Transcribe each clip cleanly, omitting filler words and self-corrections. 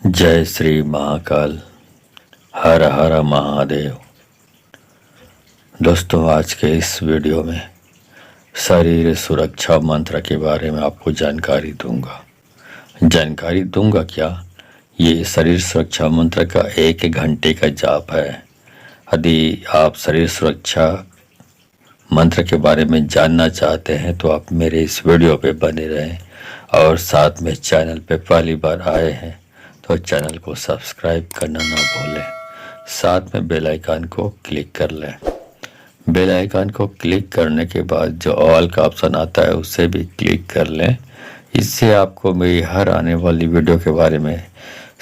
जय श्री महाकाल। हर हर महादेव। दोस्तों, आज के इस वीडियो में शरीर सुरक्षा मंत्र के बारे में आपको जानकारी दूंगा क्या, ये शरीर सुरक्षा मंत्र का 1 घंटे का जाप है। यदि आप शरीर सुरक्षा मंत्र के बारे में जानना चाहते हैं तो आप मेरे इस वीडियो पे बने रहें, और साथ में चैनल पे पहली बार आए हैं तो चैनल को सब्सक्राइब करना ना भूलें। साथ में बेल आइकन को क्लिक कर लें। बेल आइकन को क्लिक करने के बाद जो ऑल का ऑप्शन आता है उसे भी क्लिक कर लें। इससे आपको मेरी हर आने वाली वीडियो के बारे में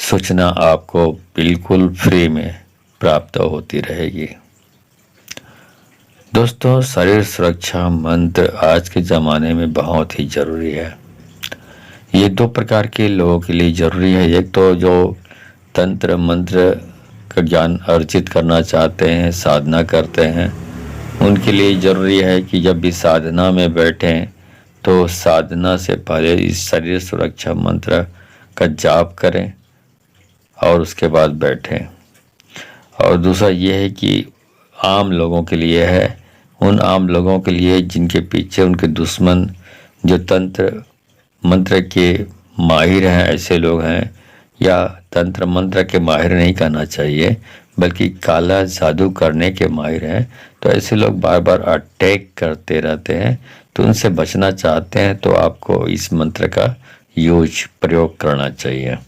सूचना आपको बिल्कुल फ्री में प्राप्त होती रहेगी। दोस्तों, शरीर सुरक्षा मंत्र आज के ज़माने में बहुत ही ज़रूरी है। ये 2 प्रकार के लोगों के लिए ज़रूरी है। एक तो जो तंत्र मंत्र का ज्ञान अर्जित करना चाहते हैं, साधना करते हैं, उनके लिए ज़रूरी है कि जब भी साधना में बैठें तो साधना से पहले इस शरीर सुरक्षा मंत्र का जाप करें और उसके बाद बैठें। और दूसरा ये है कि आम लोगों के लिए है, उन आम लोगों के लिए जिनके पीछे उनके दुश्मन जो तंत्र मंत्र के माहिर हैं, ऐसे लोग हैं, या तंत्र मंत्र के माहिर नहीं कहना चाहिए बल्कि काला जादू करने के माहिर हैं, तो ऐसे लोग बार बार अटैक करते रहते हैं। तो उनसे बचना चाहते हैं तो आपको इस मंत्र का प्रयोग करना चाहिए।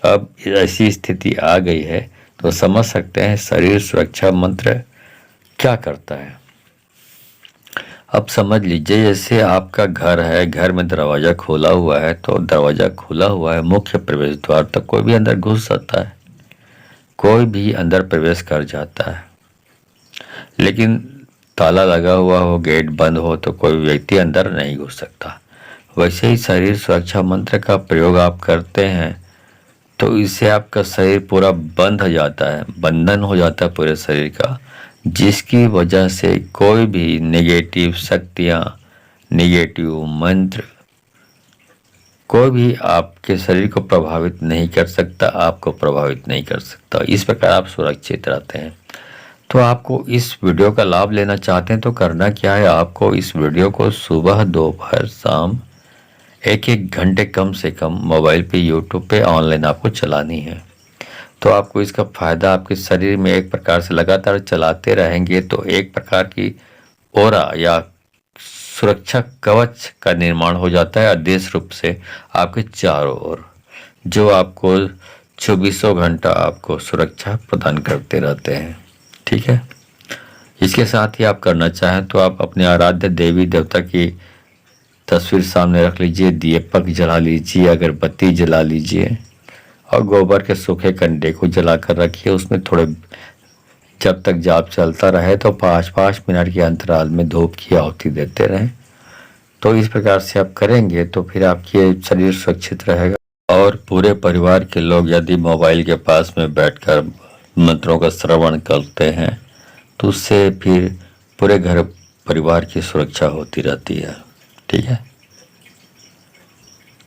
अब ऐसी स्थिति आ गई है तो समझ सकते हैं शरीर सुरक्षा मंत्र क्या करता है। अब समझ लीजिए, जैसे आपका घर है, घर में दरवाज़ा खोला हुआ है, तो दरवाज़ा खुला हुआ है, मुख्य प्रवेश द्वार तक कोई भी अंदर घुस सकता है, कोई भी अंदर प्रवेश कर जाता है। लेकिन ताला लगा हुआ हो, गेट बंद हो तो कोई व्यक्ति अंदर नहीं घुस सकता। वैसे ही शरीर सुरक्षा मंत्र का प्रयोग आप करते हैं तो इससे आपका शरीर पूरा बंद हो जाता है, बंधन हो जाता है पूरे शरीर का, जिसकी वजह से कोई भी नेगेटिव शक्तियाँ, नेगेटिव मंत्र कोई भी आपके शरीर को प्रभावित नहीं कर सकता, आपको प्रभावित नहीं कर सकता। इस प्रकार आप सुरक्षित रहते हैं। तो आपको इस वीडियो का लाभ लेना चाहते हैं तो करना क्या है, आपको इस वीडियो को सुबह, दोपहर, शाम 1-1 घंटे कम से कम मोबाइल पे, यूट्यूब पे ऑनलाइन आपको चलानी है। तो आपको इसका फ़ायदा आपके शरीर में एक प्रकार से लगातार चलाते रहेंगे तो एक प्रकार की ओरा या सुरक्षा कवच का निर्माण हो जाता है अदृश्य रूप से आपके चारों ओर, जो आपको 24 घंटा आपको सुरक्षा प्रदान करते रहते हैं। ठीक है। इसके साथ ही आप करना चाहें तो आप अपने आराध्य देवी देवता की तस्वीर सामने रख लीजिए, दीपक जला लीजिए, अगरबत्ती जला लीजिए और गोबर के सूखे कंडे को जला कर रखिए। उसमें थोड़े, जब तक जाप चलता रहे तो 5-5 मिनट के अंतराल में धूप की आहुति देते रहें। तो इस प्रकार से आप करेंगे तो फिर आपकी शरीर सुरक्षित रहेगा। और पूरे परिवार के लोग यदि मोबाइल के पास में बैठकर मंत्रों का श्रवण करते हैं तो उससे फिर पूरे घर परिवार की सुरक्षा होती रहती है। ठीक है।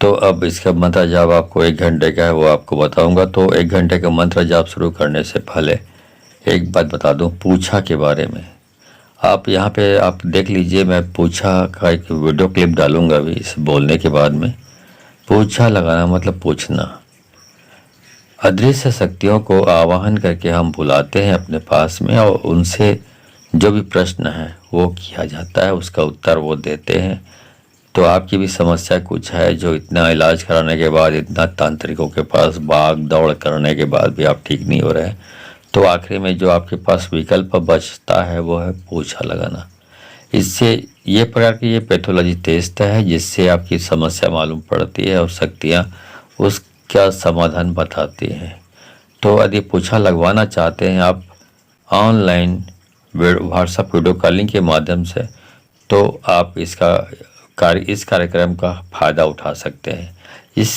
तो अब इसका मंत्र जाप आपको 1 घंटे का है, वो आपको बताऊंगा। तो 1 घंटे का मंत्र जाप शुरू करने से पहले एक बात बता दूं पूछा के बारे में। आप यहाँ पे आप देख लीजिए, मैं पूछा का एक वीडियो क्लिप डालूंगा अभी इस बोलने के बाद में। पूछा लगाना मतलब पूछना। अदृश्य शक्तियों को आवाहन करके हम बुलाते हैं अपने पास में, और उनसे जो भी प्रश्न है वो किया जाता है, उसका उत्तर वो देते हैं। तो आपकी भी समस्या कुछ है जो इतना इलाज कराने के बाद, इतना तांत्रिकों के पास भाग दौड़ करने के बाद भी आप ठीक नहीं हो रहे हैं, तो आखिरी में जो आपके पास विकल्प बचता है वो है पूछा लगाना। इससे ये प्रकार की ये पैथोलॉजी टेस्ट है जिससे आपकी समस्या मालूम पड़ती है और शक्तियाँ उसका समाधान बताती हैं। तो यदि पूछा लगवाना चाहते हैं आप ऑनलाइन व्हाट्सएप वीडियो कॉलिंग के माध्यम से, तो आप इस कार्यक्रम का फ़ायदा उठा सकते हैं। इस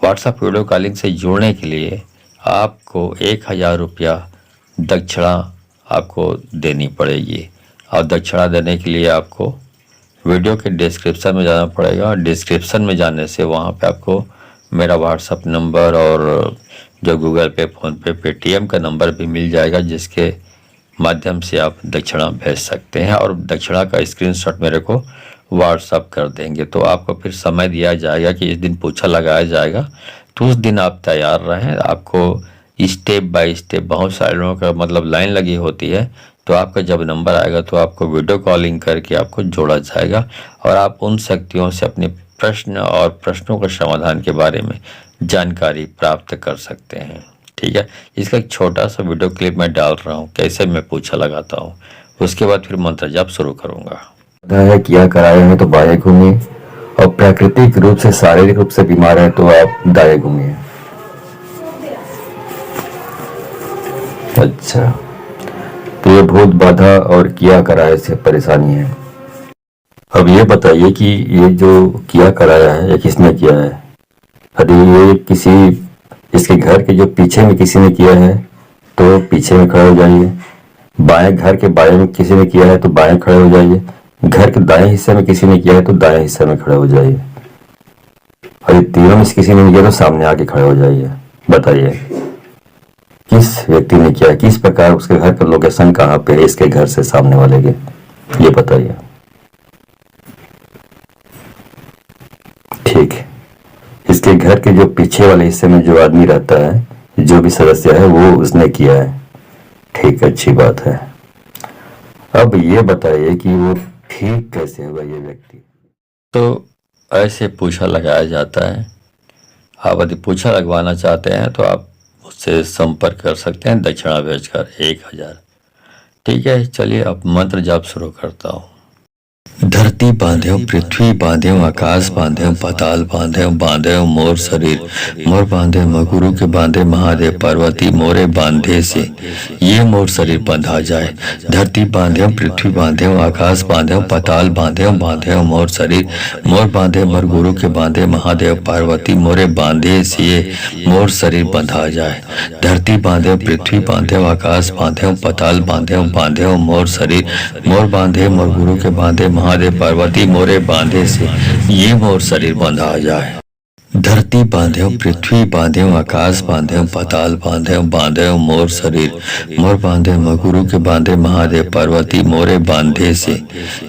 व्हाट्सएप वीडियो कॉलिंग से जुड़ने के लिए आपको 1000 रुपया दक्षिणा आपको देनी पड़ेगी, और दक्षिणा देने के लिए आपको वीडियो के डिस्क्रिप्शन में जाना पड़ेगा। और डिस्क्रिप्शन में जाने से वहाँ पे आपको मेरा व्हाट्सअप नंबर और जो गूगल पे, फ़ोन पे, पेटीएम का नंबर भी मिल जाएगा, जिसके माध्यम से आप दक्षिणा भेज सकते हैं और दक्षिणा का स्क्रीनशॉट मेरे को व्हाट्सअप कर देंगे। तो आपको फिर समय दिया जाएगा कि इस दिन पूछा लगाया जाएगा, तो उस दिन आप तैयार रहें। आपको स्टेप बाय स्टेप, बहुत सारे लोगों का मतलब लाइन लगी होती है, तो आपका जब नंबर आएगा तो आपको वीडियो कॉलिंग करके आपको जोड़ा जाएगा और आप उन शक्तियों से अपने प्रश्न और प्रश्नों के समाधान के बारे में जानकारी प्राप्त कर सकते हैं। ठीक है, इसका एक छोटा सा वीडियो क्लिप मैं डाल रहा हूँ, कैसे मैं पूछा लगाता हूँ, उसके बाद फिर मंत्र जाप शुरू करूँगा। है किया कराए हैं तो बाएं घूमिए, और प्राकृतिक रूप से शारीरिक रूप से बीमार है तो आप दाएं घूमिए। अच्छा, तो ये भूत बाधा और किया कराए से परेशानी है। अब ये बताइए कि ये जो किया कराया है ये किसने किया है? यदि ये किसी इसके घर के जो पीछे में किसी ने किया है तो पीछे में खड़े हो जाइए। बाएं, घर के बाएं में किसी ने किया है तो बाएं खड़े हो जाइए। घर के दाएं हिस्से में किसी ने किया है तो दाएं हिस्से में खड़े हो जाइए। और ये तीनों में से किसी ने नहीं किया तो सामने आके खड़े हो जाइए। बताइए किस व्यक्ति ने किया है, किस प्रकार, उसके घर का लोकेशन कहाँ पे है, इसके घर से सामने वाले के, ये बताइए। ठीक है, इसके घर के जो पीछे वाले हिस्से में जो आदमी रहता है, जो भी सदस्य है, वो उसने किया है। ठीक, अच्छी बात है। अब ये बताइए कि वो ठीक कैसे हुआ ये व्यक्ति? तो ऐसे पूछा लगाया जाता है। आप यदि पूछा लगवाना चाहते हैं तो आप मुझसे संपर्क कर सकते हैं दक्षिणा भेजकर 1000। ठीक है, चलिए अब मंत्र जाप शुरू करता हूँ। धरती बांध्यो, पृथ्वी बांध्यो, आकाश बांध्यो, पाताल बांध्यो, बांध्यो मोर शरीर, मोर बांधे मगुरु के बांधे महादेव पार्वती, मोरे बांधे से ये मोर शरीर बंधा जाए। धरती बांध्यो, पृथ्वी बांध्यो, आकाश बांध्यो, पाताल बांध्यो, बांध्यो मोर शरीर, मोर बांधे मोर गुरु के बांधे महादेव पार्वती, मोरे बांधे से ये मोर शरीर बंधा जाए। धरती बांध्यो, पृथ्वी बांध्यो, आकाश बांध्यो, पाताल बांध्यो, बांध्यो मोर शरीर, मोर बांधे मोर गुरु के बांधे महादेव पार्वती, मोरे बांधे से ये मोर शरीर बंधा जाए। धरती बांध्यो, पृथ्वी बांध्यो, आकाश बांध्यो, पाताल बांध्यो, बांध्यो मोर शरीर, मोर बांधे मगुरु के बांधे महादेव पार्वती, मोरे बांधे से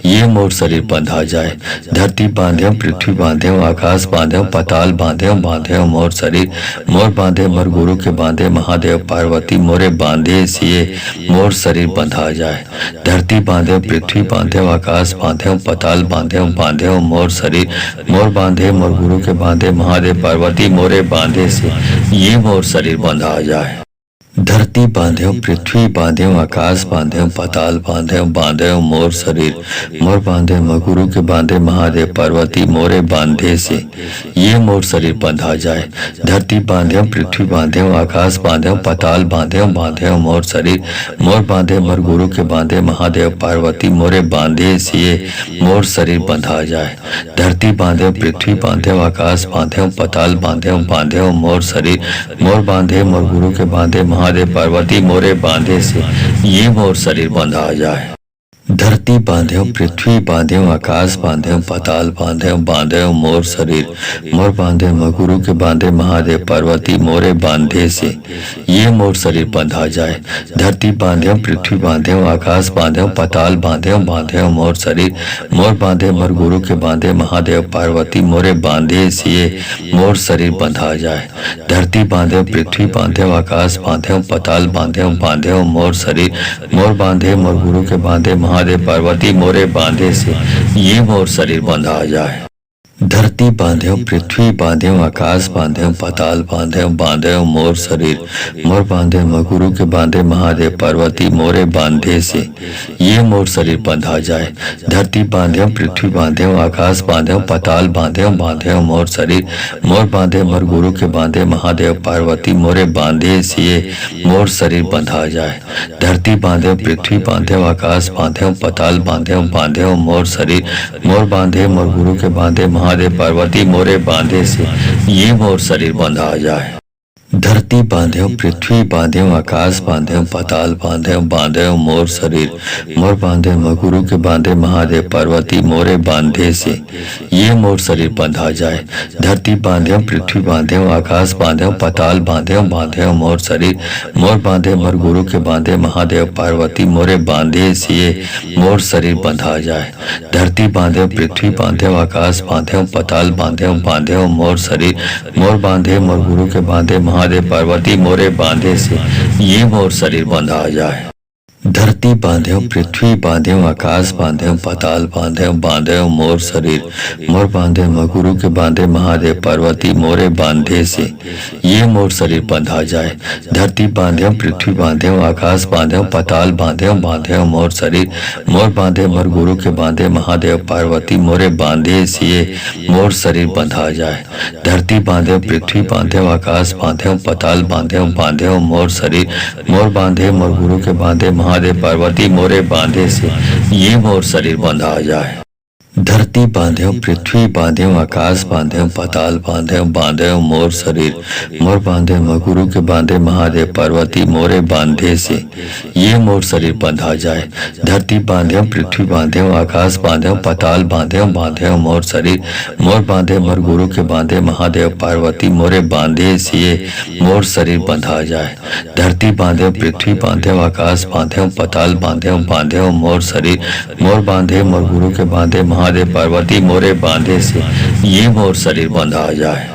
ये मोर शरीर बंधा जाए। धरती बांध्यो, पृथ्वी बांध्यो, आकाश बांध्यो, पाताल बांध्यो, बांध्यो मोर शरीर, मोर बांधे मोर गुरु के बांधे महादेव पार्वती, मोरे बांधे से ये मोर शरीर बंधा जाए। धरती बांध्यो, पृथ्वी बांध्यो, आकाश बांध्यो, पाताल बांध्यो, बांध्यो मोर शरीर, मोर बांधे मोर गुरु के बांधे महादेव पार्वती, मोरे बांधे से ये मोर शरीर बंधा जाए। धरती बांध्यो, पृथ्वी बांध्यो, आकाश बांध्यो, पाताल बांध्यो, बांध्यो मोर शरीर, मोर बांधे मगुरु के बांधे महादेव पार्वती, मोरे बांधे से ये मोर शरीर बंधा जाए। धरती बांध्यो, पृथ्वी बांध्यो, आकाश बांध्यो, पाताल बांध्यो, बांध्यो मोर शरीर, मोर बांधे मोर गुरु के बांधे महादेव पार्वती, मोरे बांधे से ये मोर शरीर बंधा जाए। धरती बांध्यो, पृथ्वी बांध्यो, आकाश बांध्यो, पाताल बांध्यो, बांध्यो मोर शरीर, मोर बांधे मोर गुरु के बांधे महादेव पार्वती, मोरे बांधे से ये मोर शरीर बंधा जाए। धरती बांध्यो, पृथ्वी बांध्यो, आकाश बांध्यो, पाताल बांध्यो, बांध्यो मोर शरीर, मोर बांधे मगुरु के बांधे महादेव पार्वती, मोरे बांधे से ये मोर शरीर बंधा जाए। धरती बांध्यो, पृथ्वी बांध्यो, आकाश बांध्यो, पाताल बांध्यो, बांध्यो मोर शरीर, मोर बांधे मोर गुरु के बांधे महादेव पार्वती, मोरे बांधे से ये मोर शरीर बंधा जाए। धरती बांध्यो, पृथ्वी बांध्यो, आकाश बांध्यो, पाताल बांध्यो, बांध्यो मोर शरीर, मोर बांधे मोर गुरु के बांधे महादेव पार्वती, मोरे बांधे से ये मोर शरीर बंधा जाए। धरती बांध्यो, पृथ्वी बांध्यो, आकाश बांध्यो, पाताल बांध्यो, बांध्यो मोर शरीर, मोर बांधे मगुरु के बांधे महादेव पार्वती, मोरे बांधे से ये मोर शरीर बंधा जाए। धरती बांध्यो, पृथ्वी बांध्यो, आकाश बांध्यो, पाताल बांध्यो, बांध्यो मोर शरीर, मोर बांधे मोर गुरु के बांधे महादेव पार्वती, मोरे बांधे से ये मोर शरीर बंधा जाए। धरती बांध्यो, पृथ्वी बांध्यो, आकाश बांध्यो, पाताल बांध्यो, बांध्यो मोर शरीर, मोर बांधे मोर गुरु के बांधे महादेव पार्वती, मोरे बांधे से ये मोर शरीर बंधा जाए। धरती बांध्यो पृथ्वी बांध्यो आकाश बांध्यो पाताल बांध्यो बांध्यो मोर शरीर मोर बांधे गुरु के बांधे महादेव पार्वती मोरे बांधे से ये मोर शरीर बंधा जाए। धरती बांध्यो पृथ्वी बांध्यो आकाश बांध्यो पाताल बांध्यो बांध्यो मोर शरीर मोर बांधे मोर गुरु के बांधे महादेव पार्वती मोरे बांधे से ये मोर शरीर बंधा जाए। धरती बांध्यो पृथ्वी बांध्यो आकाश बांध्यो पाताल बांध्यो बांध्यो मोर शरीर मोर बांधे मोर गुरु के बांधे महादेव पार्वती मोरे बांधे से ये मोर शरीर बंधा जाए। धरती बांध्यो पृथ्वी बांध्यो आकाश बांध्यो पाताल बांध्यो बांध्यो मोर शरीर मोर बांधे गुरु के बांधे महादेव पार्वती मोरे बांधे से ये मोर शरीर बंधा जाए। धरती बांध्यो पृथ्वी बांध्यो आकाश बांध्यो पाताल बांध्यो बांध्यो मोर शरीर मोर बांधे मोर गुरु के बांधे महादेव पार्वती मोरे बांधे से ये मोर शरीर बंधा जाए। धरती बांध्यो पृथ्वी बांध्यो आकाश बांध्यो पाताल बांध्यो बांध्यो मोर शरीर मोर बांधे मोर गुरु के बांधे महादेव पार्वती मोरे बांधे से ये मोर शरीर बंधा जाए। धरती बांध्यो पृथ्वी बांध्यो आकाश बांध्यो पाताल बांध्यो बांध्यो मोर शरीर मोर बांधे गुरु के बांधे महादेव पार्वती मोरे बांधे से ये मोर शरीर बंधा जाए। धरती बांध्यो पृथ्वी बांध्यो आकाश बांध्यो पाताल बांध्यो बांध्यो मोर शरीर मोर बांधे मोर गुरु के बांधे महादेव पार्वती मोरे बांधे से ये मोर शरीर बंधा जाए। धरती बांध्यो पृथ्वी बांध्यो आकाश बांध्यो पाताल बांध्यो बांध्यो मोर शरीर मोर बांधे मोर गुरु के बांधे महादेव पार्वती मोरे बांधे से ये मोर शरीर बंधा जाए।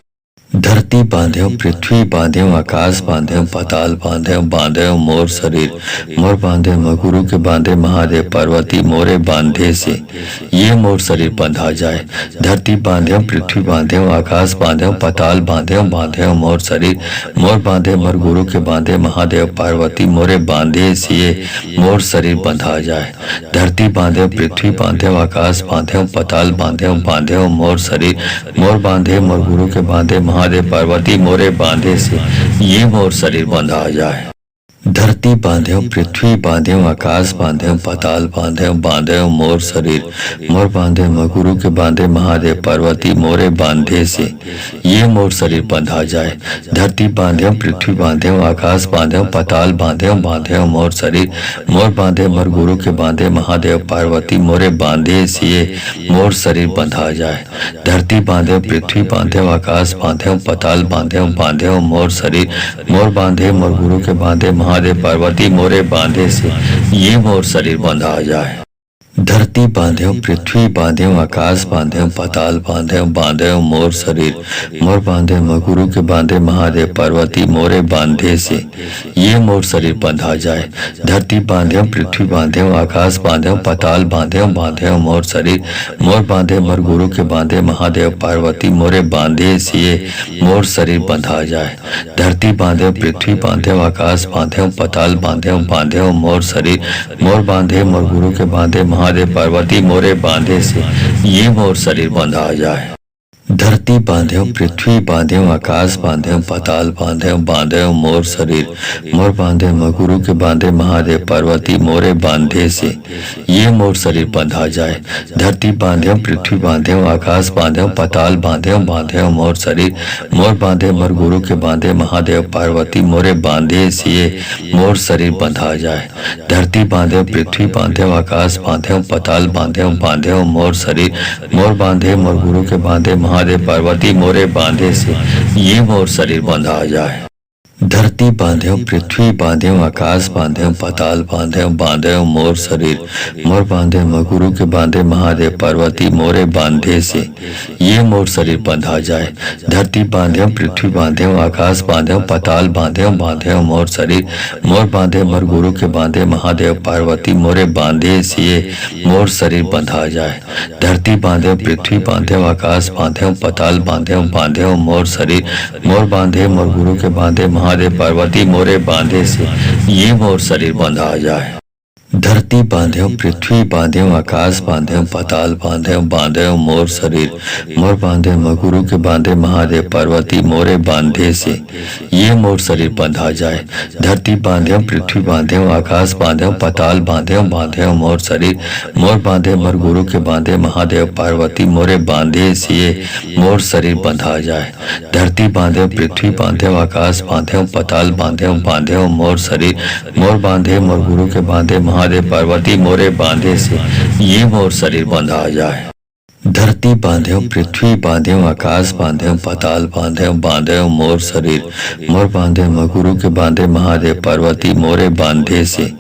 धरती बांध्यो पृथ्वी बांध्यो आकाश बांध्यो पाताल बांध्यो बांध्यो मोर शरीर मोर बांधे गुरु के बांधे महादेव पार्वती मोरे बांधे से ये मोर शरीर बंधा जाए। धरती बांध्यो पृथ्वी बांध्यो आकाश बांध्यो पाताल बांध्यो बांध्यो मोर शरीर मोर बांधे मोर गुरु के बांधे महादेव पार्वती मोरे बांधे से ये मोर शरीर बंधा जाए। धरती बांध्यो पृथ्वी बांध्यो आकाश बांध्यो पाताल बांध्यो बांध्यो मोर शरीर मोर बांधे मोर गुरु के बांधे महादेव पार्वती मोरे बांधे से ये मोर शरीर बंधा जाए। धरती बांध्यो पृथ्वी बांध्यो आकाश बांध्यो पाताल बांध्यो बांध्यो मोर शरीर मोर बांधे गुरु के बांधे महादेव पार्वती मोरे बांधे से ये मोर शरीर बंधा जाए। धरती बांध्यो पृथ्वी बांध्यो आकाश बांध्यो पाताल बांध्यो बांध्यो मोर शरीर मोर बांधे मोर गुरु के बांधे महादेव पार्वती मोरे बांधे से ये मोर शरीर बंधा जाए। धरती बांध्यो पृथ्वी बांध्यो आकाश बांध्यो पाताल बांध्यो बांध्यो मोर शरीर मोर बांधे मोर गुरु के बांधे महादेव पार्वती मोरे बांधे से ये मोर शरीर बंधा जाए। धरती बांध्यो पृथ्वी बांध्यो आकाश बांध्यो पाताल बांध्यो बांध्यो मोर शरीर मोर बांधे गुरु के बांधे महादेव पार्वती मोरे बांधे से ये मोर शरीर बंधा जाए। धरती बांध्यो पृथ्वी बांध्यो आकाश बांध्यो पाताल बांध्यो बांध्यो मोर शरीर मोर बांधे मोर गुरु के बांधे महादेव पार्वती मोरे बांधे से ये मोर शरीर बंधा जाए। धरती बांध्यो पृथ्वी बांध्यो आकाश बांध्यो पाताल बांध्यो बांध्यो मोर शरीर मोर बांधे मोर गुरु के बांधे महादेव पार्वती मोरे बांधे से ये मोर शरीर बंधा जाए। धरती बांध्यो पृथ्वी बांध्यो आकाश बांध्यो पाताल बांध्यो बांध्यो मोर शरीर मोर बांधे गुरु के बांधे महादेव पार्वती मोरे बांधे से ये मोर शरीर बंधा जाए। धरती बांध्यो पृथ्वी बांध्यो आकाश बांध्यो पाताल बांध्यो बांध्यो मोर शरीर मोर बांधे मोर गुरु के बांधे महादेव पार्वती मोरे बांधे से ये मोर शरीर बंधा जाए। धरती बांध्यो पृथ्वी बांध्यो आकाश बांध्यो पाताल बांध्यो बांध्यो मोर शरीर मोर बांधे मोर गुरु के बांधे महादेव पार्वती मोरे बांधे से ये मोर शरीर बंधा जाए। धरती बांध्यो पृथ्वी बांध्यो आकाश बांध्यो पाताल बांध्यो बांध्यो मोर शरीर मोर बांधे गुरु के बांधे महादेव पार्वती मोरे बांधे से ये मोर शरीर बंधा जाए। धरती बांध्यो पृथ्वी बांध्यो आकाश बांध्यो पाताल बांध्यो बांध्यो मोर शरीर मोर बांधे मोर गुरु के बांधे महादेव पार्वती मोरे बांधे से ये मोर शरीर बंधा जाए। धरती बांध्यो पृथ्वी बांध्यो आकाश बांध्यो पाताल बांध्यो बांध्यो मोर शरीर मोर बांधे मोर गुरु के बांधे महादेव पार्वती मोरे बांधे से ये मोर शरीर बंधा जाए। धरती बांध्यो पृथ्वी बांध्यो आकाश बांध्यो पाताल बांध्यो बांध्यो मोर शरीर मोर बांधे मगुरु के बांधे महादेव पार्वती मोरे बांधे से ये मोर शरीर बंधा जाए। धरती बांध्यो पृथ्वी बांध्यो आकाश बांध्यो पाताल बांध्यो बांध्यो मोर शरीर मोर बांधे मोर गुरु के बांधे महादेव पार्वती मोरे बांधे से ये मोर शरीर बंधा जाए। धरती बांध्यो पृथ्वी बांध्यो आकाश बांध्यो पाताल बांध्यो बांध्यो मोर शरीर मोर बांधे मोर गुरु के बांधे महादेव पार्वती मोरे बांधे से ये मोर शरीर बंधा जाए। धरती बांध्यो पृथ्वी बांध्यो आकाश बांध्यो पाताल बांध्यो बांध्यो मोर शरीर मोर बांधे मगुरु के बांधे महादेव पार्वती मोरे बांधे से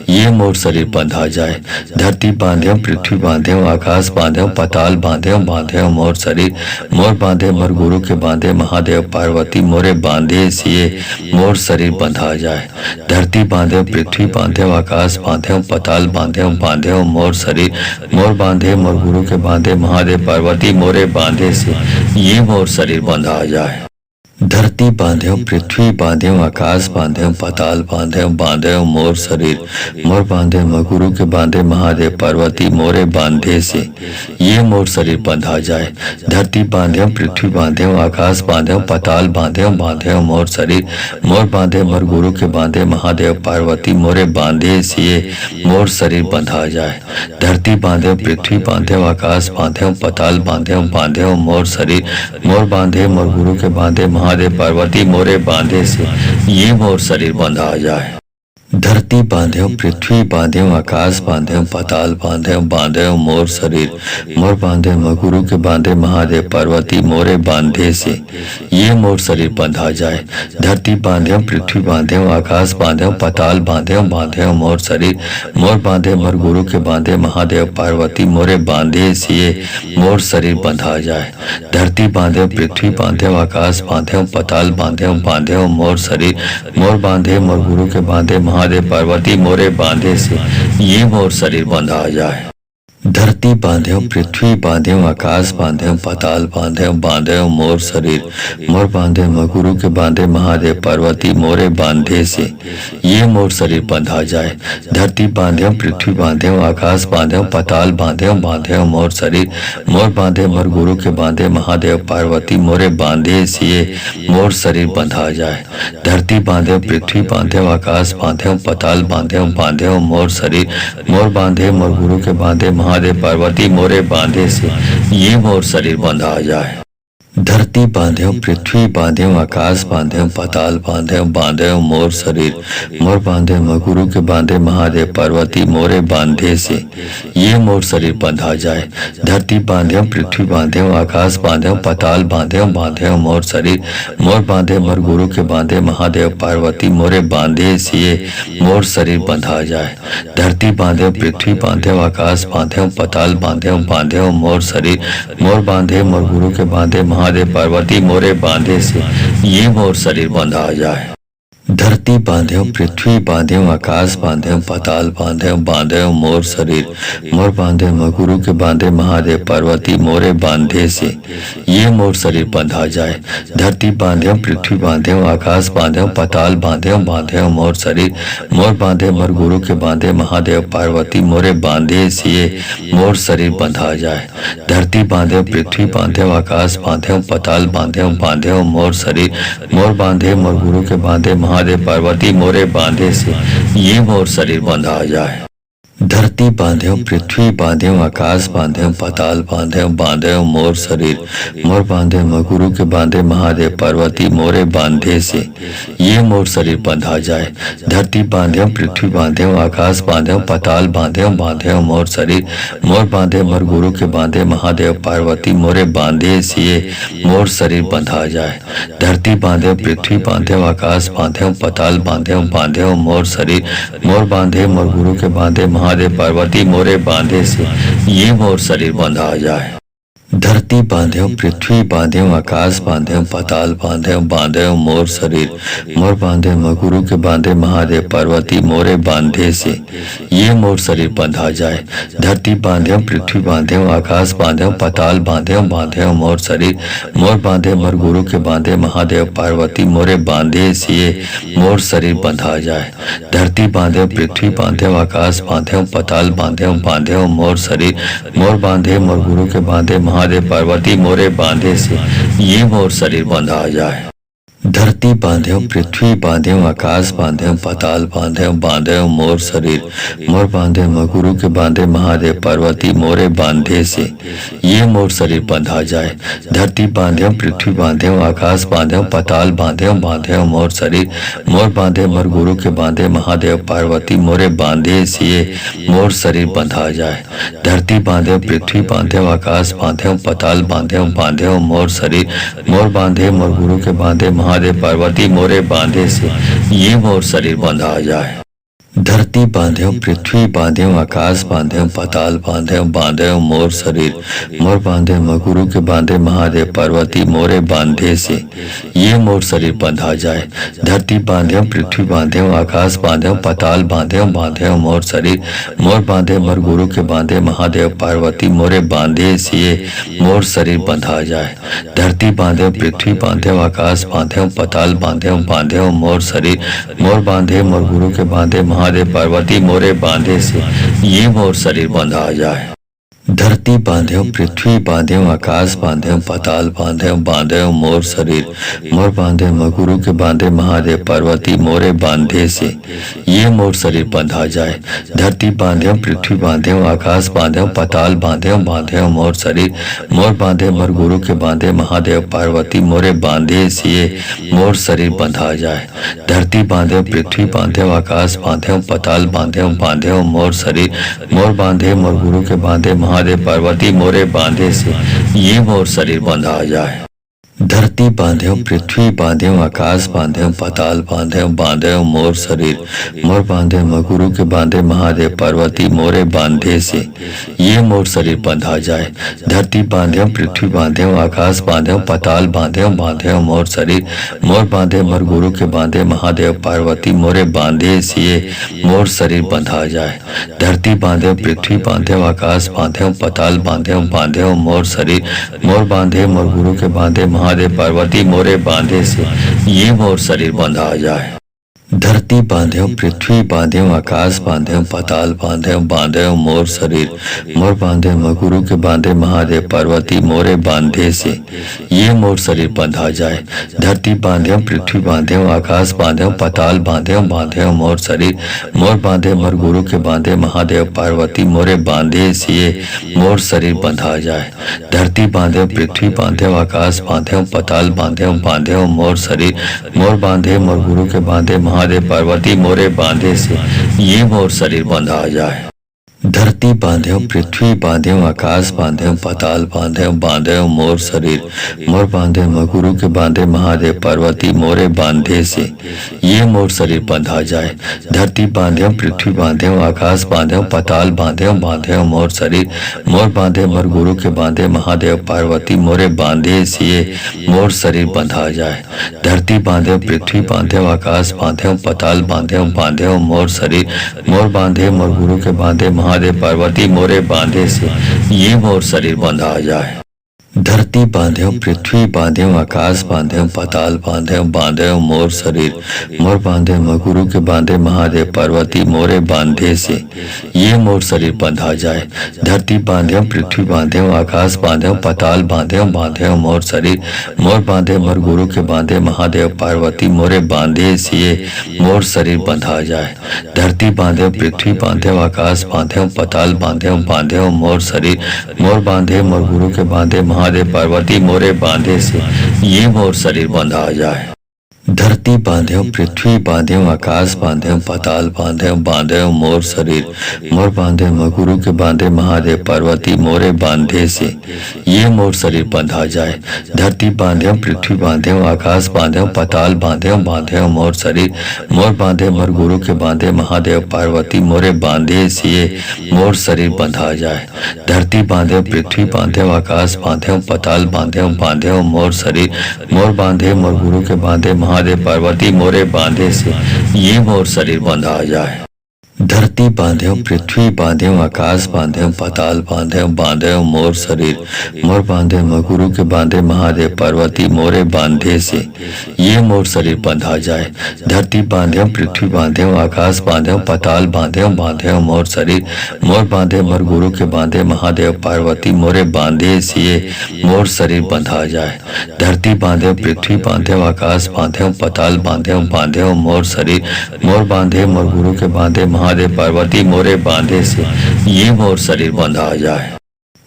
ये मोर शरीर बंधा जाए। धरती बांध्यो पृथ्वी बांध्यो आकाश बांध्यो पाताल बांध्यो बांध्यो मोर शरीर मोर बांधे मोर गुरु के बांधे महादेव पार्वती मोरे बांधे से ये मोर शरीर बंधा जाए। धरती बांध्यो पृथ्वी बांध्यो आकाश बांध्यो पाताल बांध्यो बांध्यो मोर शरीर मोर बांधे मोर गुरु के बांधे महादेव पार्वती मोरे बांधे से ये मोर शरीर बंधा जाए। धरती बांध्यो पृथ्वी बांध्यो आकाश बांध्यो पाताल बांध्यो बांध्यो मोर शरीर मोर बांधे मगुरु के बांधे महादेव पार्वती मोरे बांधे से ये मोर शरीर बंधा जाए। धरती बांध्यो पृथ्वी बांध्यो आकाश बांध्यो पाताल बांध्यो बांध्यो मोर शरीर मोर बांधे मोर गुरु के बांधे महादेव पार्वती मोरे बांधे से ये मोर शरीर बंधा जाए। धरती बांध्यो पृथ्वी बांध्यो आकाश बांध्यो पाताल बांध्यो बांध्यो मोर शरीर मोर बांधे मोर गुरु के बांधे महादेव पार्वती मोरे बांधे से ये मोर शरीर बंधा जाए। धरती बांध्यो पृथ्वी बांध्यो आकाश बांध्यो पाताल बांध्यो बांध्यो मोर शरीर मोर बांधे मगुरु के बांधे महादेव पार्वती मोरे बांधे से ये मोर शरीर बंधा जाए। धरती बांध्यो पृथ्वी बांध्यो आकाश बांध्यो पाताल बांध्यो बांध्यो मोर शरीर मोर बांधे मोर गुरु के बांधे महादेव पार्वती मोरे बांधे से ये मोर शरीर बंधा जाए। धरती बांध्यो पृथ्वी बांध्यो आकाश बांध्यो पाताल बांध्यो बांध्यो मोर शरीर मोर बांधे मोर गुरु के बांधे महादेव पार्वती मोरे बांधे से ये मोर शरीर बंधा जाए। धरती बांध्यो पृथ्वी बांध्यो आकाश बांध्यो पाताल बांध्यो बांध्यो मोर शरीर मोर बांधे मगुरु के बांधे महादेव पार्वती मोरे बांधे से ये मोर शरीर बंधा जाए। धरती बांध्यो पृथ्वी बांध्यो आकाश बांध्यो पाताल बांध्यो बांध्यो मोर शरीर मोर बांधे मोर गुरु के बांधे महादेव पार्वती मोरे बांधे से ये मोर शरीर बंधा जाए। धरती बांध्यो पृथ्वी बांध्यो आकाश बांध्यो पाताल बांध्यो बांध्यो मोर शरीर मोर बांधे मोर गुरु के बांधे महादेव पार्वती मोरे बांधे से ये मोर शरीर बंधा जाए। धरती बांध्यो पृथ्वी बांध्यो आकाश बांध्यो पाताल बांध्यो बांध्यो मोर शरीर मोर बांधे मगुरु के बांधे महादेव पार्वती मोरे बांधे से ये मोर शरीर बंधा जाए। धरती बांध्यो पृथ्वी बांध्यो आकाश बांध्यो पाताल बांध्यो बांध्यो मोर शरीर मोर बांधे मोर गुरु के बांधे महादेव पार्वती मोरे बांधे से ये मोर शरीर बंधा जाए। धरती बांध्यो पृथ्वी बांध्यो आकाश बांध्यो पाताल बांध्यो बांध्यो मोर शरीर मोर बांधे मोर गुरु के बांधे महादेव पार्वती मोरे बांधे से ये मोर शरीर बंधा जाए। धरती बांध्यो पृथ्वी बांध्यो आकाश बांध्यो पाताल बांध्यो बांध्यो मोर शरीर मोर बांधे मगुरु के बांधे महादेव पार्वती मोरे बांधे से ये मोर शरीर बंधा जाए। धरती बांध्यो पृथ्वी बांध्यो आकाश बांध्यो पाताल बांध्यो बांध्यो मोर शरीर मोर बांधे मोर गुरु के बांधे महादेव पार्वती मोरे बांधे से ये मोर शरीर बंधा जाए। धरती बांध्यो पृथ्वी बांध्यो आकाश बांध्यो पाताल बांध्यो बांध्यो मोर शरीर मोर बांधे मोर गुरु के बांधे महादेव पार्वती मोरे बांधे से ये मोर शरीर बंधा जाए। धरती बांध्यो पृथ्वी बांध्यो आकाश बांध्यो पाताल बांध्यो बांध्यो मोर शरीर मोर बांधे मगुरु के बांधे महादेव पार्वती मोरे बांधे से ये मोर शरीर बंधा जाए। धरती बांध्यो पृथ्वी बांध्यो आकाश बांध्यो पाताल बांध्यो बांध्यो मोर शरीर मोर बांधे मोर गुरु के बांधे महादेव पार्वती मोरे बांधे से ये मोर शरीर बंधा जाए। धरती बांध्यो पृथ्वी बांध्यो आकाश बांध्यो पाताल बांध्यो बांध्यो मोर शरीर मोर बांधे मोर गुरु के बांधे महादेव पार्वती मोरे बांधे से ये मोर शरीर बंधा जाए। धरती बांध्यो पृथ्वी बांध्यो आकाश बांध्यो पाताल बांध्यो बांध्यो मोर शरीर मोर बांधे गुरु के बांधे महादेव पार्वती मोरे बांधे से ये मोर शरीर बंधा जाए। धरती बांध्यो पृथ्वी बांध्यो आकाश बांध्यो पाताल बांध्यो बांध्यो मोर शरीर मोर बांधे मोर गुरु के बांधे महादेव पार्वती मोरे बांधे से मोर शरीर बंधा जाए। धरती बांध्यो पृथ्वी बांध्यो आकाश बांध्यो पाताल बांध्यो बांध्यो मोर शरीर मोर बांधे मोर गुरु के बांधे महादेव पार्वती मोरे बांधे से ये मोर शरीर बंधा जाए। धरती बांध्यो पृथ्वी बांध्यो आकाश बांध्यो पाताल बांध्यो बांध्यो मोर शरीर मोर बांधे गुरु के बांधे महादेव पार्वती मोरे बांधे से ये मोर शरीर बंधा जाए। धरती बांध्यो पृथ्वी बांध्यो आकाश बांध्यो पाताल बांध्यो बांध्यो मोर शरीर मोर बांधे मोर गुरु के बांधे महादेव पार्वती मोरे बांधे से मोर शरीर बंधा जाए। धरती बांध्यो पृथ्वी बांध्यो आकाश बांध्यो पाताल बांध्यो बांध्यो मोर शरीर मोर बांधे मोर गुरु के बांधे महादेव पार्वती मोरे बांधे से ये मोर शरीर बंधा जाए। धरती बांध्यो पृथ्वी बांध्यो आकाश बांध्यो पाताल बांध्यो बांध्यो मोर शरीर मोर बांधे गुरु के बांधे महादेव पार्वती मोरे बांधे से ये मोर शरीर बंधा जाए। धरती बांध्यो पृथ्वी बांध्यो आकाश बांध्यो पाताल बांध्यो बांध्यो मोर शरीर मोर बांधे मोर गुरु के बांधे महादेव पार्वती मोरे बांधे से मोर शरीर बंधा जाए। धरती बांध्यो पृथ्वी बांध्यो आकाश बांध्यो पाताल बांध्यो बांध्यो मोर शरीर मोर बांधे मोर गुरु के बांधे महादेव पार्वती मोरे बांधे से ये मोर शरीर बंधा जाए। धरती बांध्यो पृथ्वी बांध्यो आकाश बांध्यो पाताल बांध्यो बांध्यो मोर शरीर मोर बांधे गुरु के बांधे महादेव पार्वती मोरे बांधे से ये मोर शरीर बंधा जाए। धरती बांध्यो पृथ्वी बांध्यो आकाश बांध्यो पाताल बांध्यो बांध्यो मोर शरीर मोर बांधे मोर गुरु के बांधे महादेव पार्वती मोरे बांधे से मोर शरीर बंधा जाए। धरती बांध्यो पृथ्वी बांध्यो आकाश बांध्यो पाताल बांध्यो बांध्यो मोर शरीर मोर बांधे मोर गुरु के बांधे महादेव पार्वती मोरे बांधे से ये मोर शरीर बंधा जाए। धरती बांध्यो पृथ्वी बांध्यो आकाश बांध्यो पाताल बांध्यो बांध्यो मोर शरीर मोर बांधे गुरु के बांधे महादेव पार्वती मोरे बांधे से ये मोर शरीर बंधा जाए। धरती बांध्यो पृथ्वी बांध्यो आकाश बांध्यो पाताल बांध्यो बांध्यो मोर शरीर मोर बांधे मोर गुरु के बांधे महादेव पार्वती मोरे बांधे से मोर शरीर बंधा जाए। धरती बांध्यो पृथ्वी बांध्यो आकाश बांध्यो पाताल बांध्यो बांध्यो मोर शरीर मोर बांधे मोर गुरु के बांधे महादेव पार्वती मोरे बांधे से ये मोर शरीर बंधा जाए। धरती बांध्यो पृथ्वी बांध्यो आकाश बांध्यो पाताल बांध्यो बांध्यो मोर शरीर मोर बांधे गुरु के बांधे महादेव पार्वती मोरे बांधे से ये मोर शरीर बंधा जाए। धरती बांध्यो पृथ्वी बांध्यो आकाश बांध्यो पाताल बांध्यो बांध्यो मोर शरीर मोर बांधे मोर गुरु के बांधे महादेव पार्वती मोरे बांधे से मोर शरीर बंधा जाए। धरती बांध्यो पृथ्वी बांध्यो आकाश बांध्यो पाताल बांध्यो बांध्यो मोर शरीर मोर बांधे मोर गुरु के बांधे महादेव पार्वती मोरे बांधे से ये मोर शरीर बंधा जाए। धरती बांध्यो पृथ्वी बांध्यो आकाश बांध्यो पाताल बांध्यो बांध्यो मोर शरीर मोर बांधे गुरु के बांधे महादेव पार्वती मोरे बांधे से ये मोर शरीर बंधा जाए। धरती बांध्यो पृथ्वी बांध्यो आकाश बांध्यो पाताल बांध्यो बांध्यो मोर शरीर मोर बांधे मोर गुरु के बांधे महादेव पार्वती मोरे बांधे से मोर शरीर बंधा जाए। धरती बांध्यो पृथ्वी बांध्यो आकाश बांध्यो पाताल बांध्यो बांध्यो मोर शरीर मोर बांधे मोर गुरु के बांधे महादेव पार्वती मोरे बांधे से ये मोर शरीर बंधा जाए। धरती बांध्यो पृथ्वी बांध्यो आकाश बांध्यो पाताल बांध्यो बांध्यो मोर शरीर मोर बांधे गुरु के बांधे महादेव पार्वती मोरे बांधे से ये मोर शरीर बंधा जाए। धरती बांध्यो पृथ्वी बांध्यो आकाश बांध्यो पाताल बांध्यो बांध्यो मोर शरीर मोर बांधे मोर गुरु के बांधे महादेव पार्वती मोरे बांधे से मोर शरीर बंधा जाए। धरती बांध्यो पृथ्वी बांध्यो आकाश बांध्यो पाताल बांध्यो बांध्यो मोर शरीर मोर बांधे मोर गुरु के बांधे महादेव पार्वती मोरे बांधे से ये मोर शरीर बंधा जाए। धरती बांध्यो पृथ्वी बांध्यो आकाश बांध्यो पाताल बांध्यो बांध्यो मोर शरीर मोर बांधे गुरु के बांधे महादेव पार्वती मोरे बांधे से ये मोर शरीर बंधा जाए। धरती बांध्यो पृथ्वी बांध्यो आकाश बांध्यो पाताल बांध्यो बांध्यो मोर शरीर मोर बांधे मोर गुरु के बांधे महादेव पार्वती मोरे बांधे से ये मोर शरीर बंधा जाए। धरती बांध्यो पृथ्वी बांध्यो आकाश बांध्यो पाताल बांध्यो बांध्यो मोर शरीर मोर बांधे मोर गुरु के बांधे महादेव पार्वती मोरे बांधे से ये मोर शरीर बंधा जाए। धरती बांध्यो पृथ्वी बांध्यो आकाश बांध्यो पाताल बांध्यो बांध्यो मोर शरीर मोर बांधे गुरु के बांधे महादेव पार्वती मोरे बांधे से ये मोर शरीर बंधा जाए। धरती बांध्यो पृथ्वी बांध्यो आकाश बांध्यो पाताल बांध्यो बांध्यो मोर शरीर मोर बांधे मोर गुरु के बांधे महादेव पार्वती मोरे बांधे से ये मोर शरीर बंधा जाए। धरती बांध्यो पृथ्वी बांध्यो आकाश बांध्यो पाताल बांध्यो बांध्यो मोर शरीर मोर बांधे मोर गुरु के बांधे महादेव पार्वती मोरे बांधे से ये मोर शरीर बंधा जाए।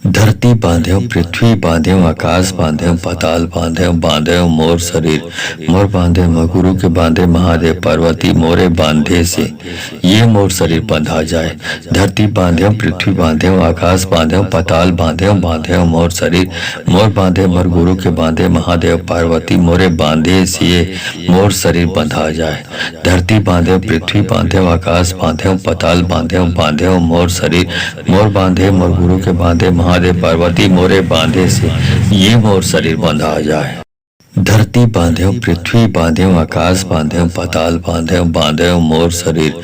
धरती बांध्यो पृथ्वी बांध्यो आकाश बांध्यो पाताल बांध्यो बांध्यो मोर शरीर मोर बांधे गुरु के बांधे महादेव पार्वती मोरे बांधे से ये मोर शरीर बंधा जाए। धरती बांध्यो पृथ्वी बांध्यो आकाश बांध्यो पाताल बांध्यो बांध्यो मोर शरीर मोर बांधे मोर गुरु के बांधे महादेव पार्वती मोरे बांधे से ये मोर शरीर बंधा जाए। धरती बांध्यो पृथ्वी बांध्यो आकाश बांध्यो पाताल बांध्यो बांध्यो मोर शरीर मोर बांधे मोर गुरु के बांधे महादेव पार्वती मोरे बांधे से ये मोर शरीर बंधा जाए। धरती बांध्यो पृथ्वी बांध्यो आकाश बांध्यो पाताल बांध्यो बांध्यो मोर शरीर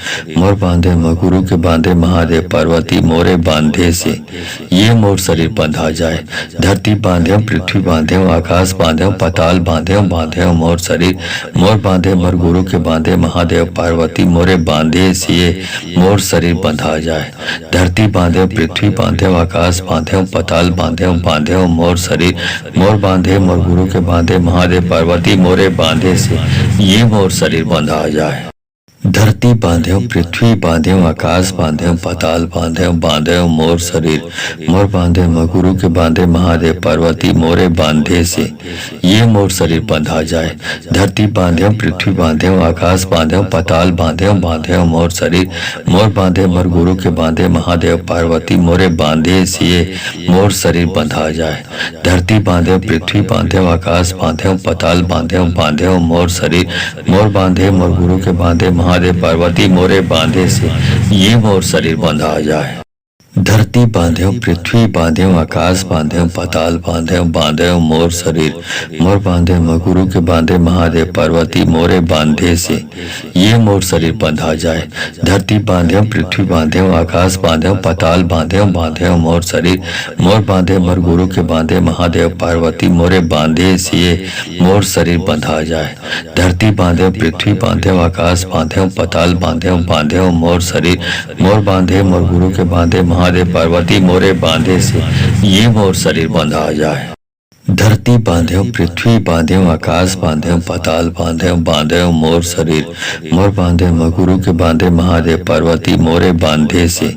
मोर बांधे गुरु के बांधे महादेव पार्वती मोरे बांधे से ये मोर शरीर बंधा जाए। धरती बांध्यो पृथ्वी बांध्यो आकाश बांध्यो पाताल बांध्यो बांध्यो मोर शरीर मोर बांधे मोर गुरु के बांधे महादेव पार्वती मोरे बांधे से ये मोर शरीर बंधा जाए। धरती बांध्यो पृथ्वी बांध्यो आकाश बांध्यो पाताल बांध्यो बांध्यो मोर शरीर मोर बांधे मोर गुरु के बांधे महादेव पार्वती मोरे बांधे से ये मोर शरीर बंधा जाए। धरती बांध्यो पृथ्वी बांध्यो आकाश बांध्यो पाताल बांध्यो बांध्यो मोर शरीर मोर बांधे गुरु के बांधे महादेव पार्वती मोरे बांधे से ये मोर शरीर बंधा जाए। धरती बांध्यो पृथ्वी बांध्यो आकाश बांध्यो पाताल बांध्यो बांध्यो मोर शरीर मोर बांधे मोर गुरु के बांधे महादेव पार्वती मोरे बांधे से ये मोर शरीर बंधा जाए। धरती बांध्यो पृथ्वी बांध्यो आकाश बांध्यो पाताल बांध्यो बांध्यो मोर शरीर मोर बांधे मोर गुरु के बांधे महादेव पार्वती मोरे बांधे से ये मोर शरीर बंधा जाए। धरती बांध्यो पृथ्वी बांध्यो आकाश बांध्यो पाताल बांध्यो बांध्यो मोर शरीर मोर बांधे गुरु के बांधे महादेव पार्वती मोरे बांधे से ये मोर शरीर बंधा जाए। धरती बांध्यो पृथ्वी बांध्यो आकाश बांध्यो पाताल बांध्यो बांध्यो मोर शरीर मोर बांधे मोर गुरु के बांधे महादेव पार्वती मोरे बांधे से ये मोर शरीर बंधा जाए। धरती बांध्यो पृथ्वी बांध्यो आकाश बांध्यो पाताल बांध्यो बांध्यो मोर शरीर मोर बांधे मोर गुरु के बांधे महादेव पार्वती मोरे बांधे से ये मोर शरीर बंधा जाए। धरती बांध्यो पृथ्वी बांध्यो आकाश बांध्यो पाताल बांध्यो बांध्यो मोर शरीर मोर बांधे गुरु के बांधे महादेव पार्वती मोरे बांधे से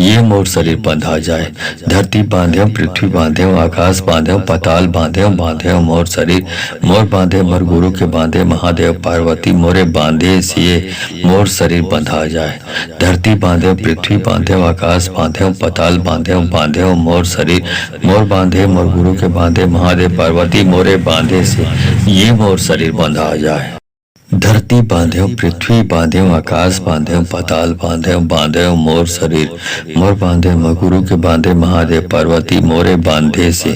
ये मोर शरीर बंधा जाए। धरती बांध्यो पृथ्वी बांध्यो आकाश बांध्यो पाताल बांध्यो बांध्यो मोर शरीर मोर बांधे मोर गुरु के बांधे महादेव पार्वती मोरे बांधे से ये मोर शरीर बंधा जाए। धरती बांध्यो पृथ्वी बांध्यो आकाश बांध्यो पाताल बांध्यो बांध्यो मोर शरीर मोर बांधे मोर गुरु के बांधे महादेव पार्वती मोरे बांधे से ये मोर शरीर बंधा जाए। धरती बांध्यो पृथ्वी बांध्यो आकाश बांध्यो पाताल बांध्यो बांध्यो मोर शरीर मोर बांधे गुरु के बांधे महादेव पार्वती मोरे बांधे से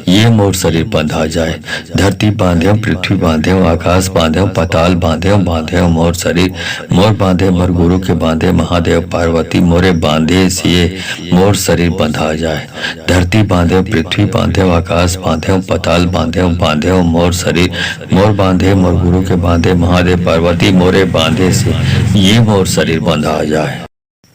ये मोर शरीर बंधा जाए। धरती बांध्यो पृथ्वी बांध्यो आकाश बांध्यो पाताल बांध्यो बांध्यो मोर शरीर मोर बांधे मोर गुरु के बांधे महादेव पार्वती मोरे बांधे से ये मोर शरीर बंधा जाए। धरती बांध्यो पृथ्वी बांध्यो आकाश बांध्यो पाताल बांध्यो बांध्यो मोर शरीर मोर बांधे मोर गुरु के बांधे महादेव पार्वती मोरे बांधे से ये मोर शरीर बंधा जाए।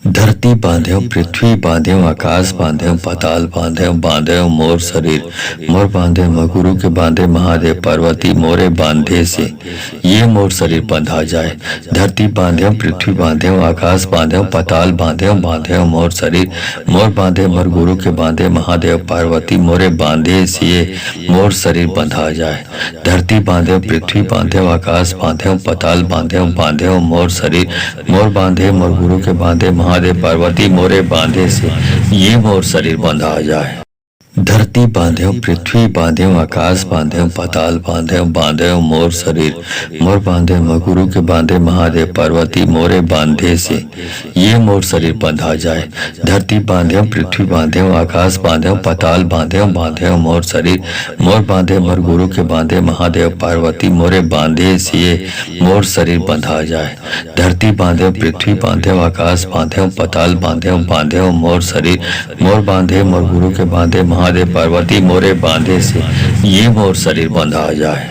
धरती बांधे पृथ्वी बांधे आकाश बांधे पाताल बांधे बांधे मोर शरीर मोर बांधे गुरु के बांधे महादेव पार्वती मोरे बांधे से ये मोर शरीर बंधा जाए। धरती बांधे पृथ्वी बांधे आकाश बांधे पाताल बांधे बांधे मोर शरीर मोर बांधे मोर गुरु के बांधे महादेव पार्वती मोरे बांधे से ये मोर शरीर बंधा जाए। धरती बांधे पृथ्वी बांधे आकाश बांधे पाताल बांधे बांधे मोर शरीर मोर बांधे मोर गुरु के बांधे महादेव पार्वती मोरे बांधे से ये मोर शरीर बंधा जाए। धरती बांधे पृथ्वी बांधे आकाश बांधे पाताल बांधे बांधे मोर शरीर मोर बांधे गुरु के बांधे महादेव पार्वती मोरे बांधे से ये मोर शरीर बंधा जाए। धरती बांधे पृथ्वी बांधे आकाश बांधे पाताल बांधे बांधे मोर शरीर मोर बांधे मोर गुरु के बांधे महादेव पार्वती मोरे बांधे से ये मोर शरीर बंधा जाए। धरती बांधे पृथ्वी बांधे आकाश बांधे पाताल बांधे बांधे मोर शरीर मोर बांधे मोर गुरु के बांधे महादेव पार्वती मोरे बांधे से ये मोर शरीर बंधा जाए।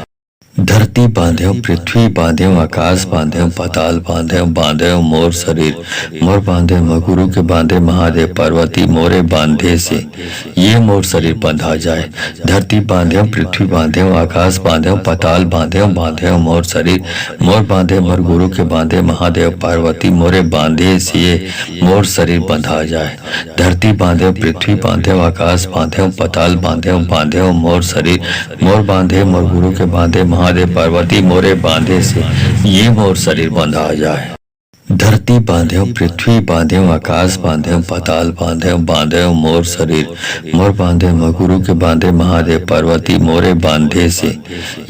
धरती बांधे पृथ्वी बांधे आकाश बांधे पाताल बांधे बांधे मोर शरीर मोर बांधे गुरु के बांधे महादेव पार्वती मोरे बांधे से ये मोर शरीर बंधा जाए। धरती बांधे पृथ्वी बांधे आकाश बांधे पाताल बांधे बांधे मोर शरीर मोर बांधे मोर गुरु के बांधे महादेव पार्वती मोरे बांधे से ये मोर शरीर बंधा जाए। धरती बांधे पृथ्वी बांधे आकाश बांधे पाताल बांधे बांधे मोर शरीर मोर बांधे मोर गुरु के बांधे महादेव पार्वती मोरे बांधे से ये मोर शरीर बंधा जाए। धरती बांधे पृथ्वी बांधे आकाश बांधे पाताल बांधे बांधे मोर शरीर मोर बांधे गुरु के बांधे महादेव पार्वती मोरे बांधे से ये मोर शरीर बंधा जाए। धरती बांधे पृथ्वी बांधे आकाश बांधे पाताल बांधे बांधे मोर शरीर मोर बांधे मोर गुरु के बांधे महादेव पार्वती मोरे बांधे से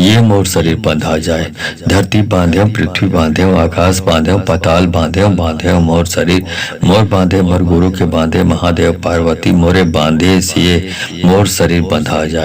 ये मोर शरीर बंधा जाए। धरती बांधे पृथ्वी बांधे आकाश बांधे पाताल बांधे बांधे मोर शरीर मोर बांधे मोर गुरु के बांधे महादेव पार्वती मोरे बांधे से ये मोर शरीर बंधा जाए।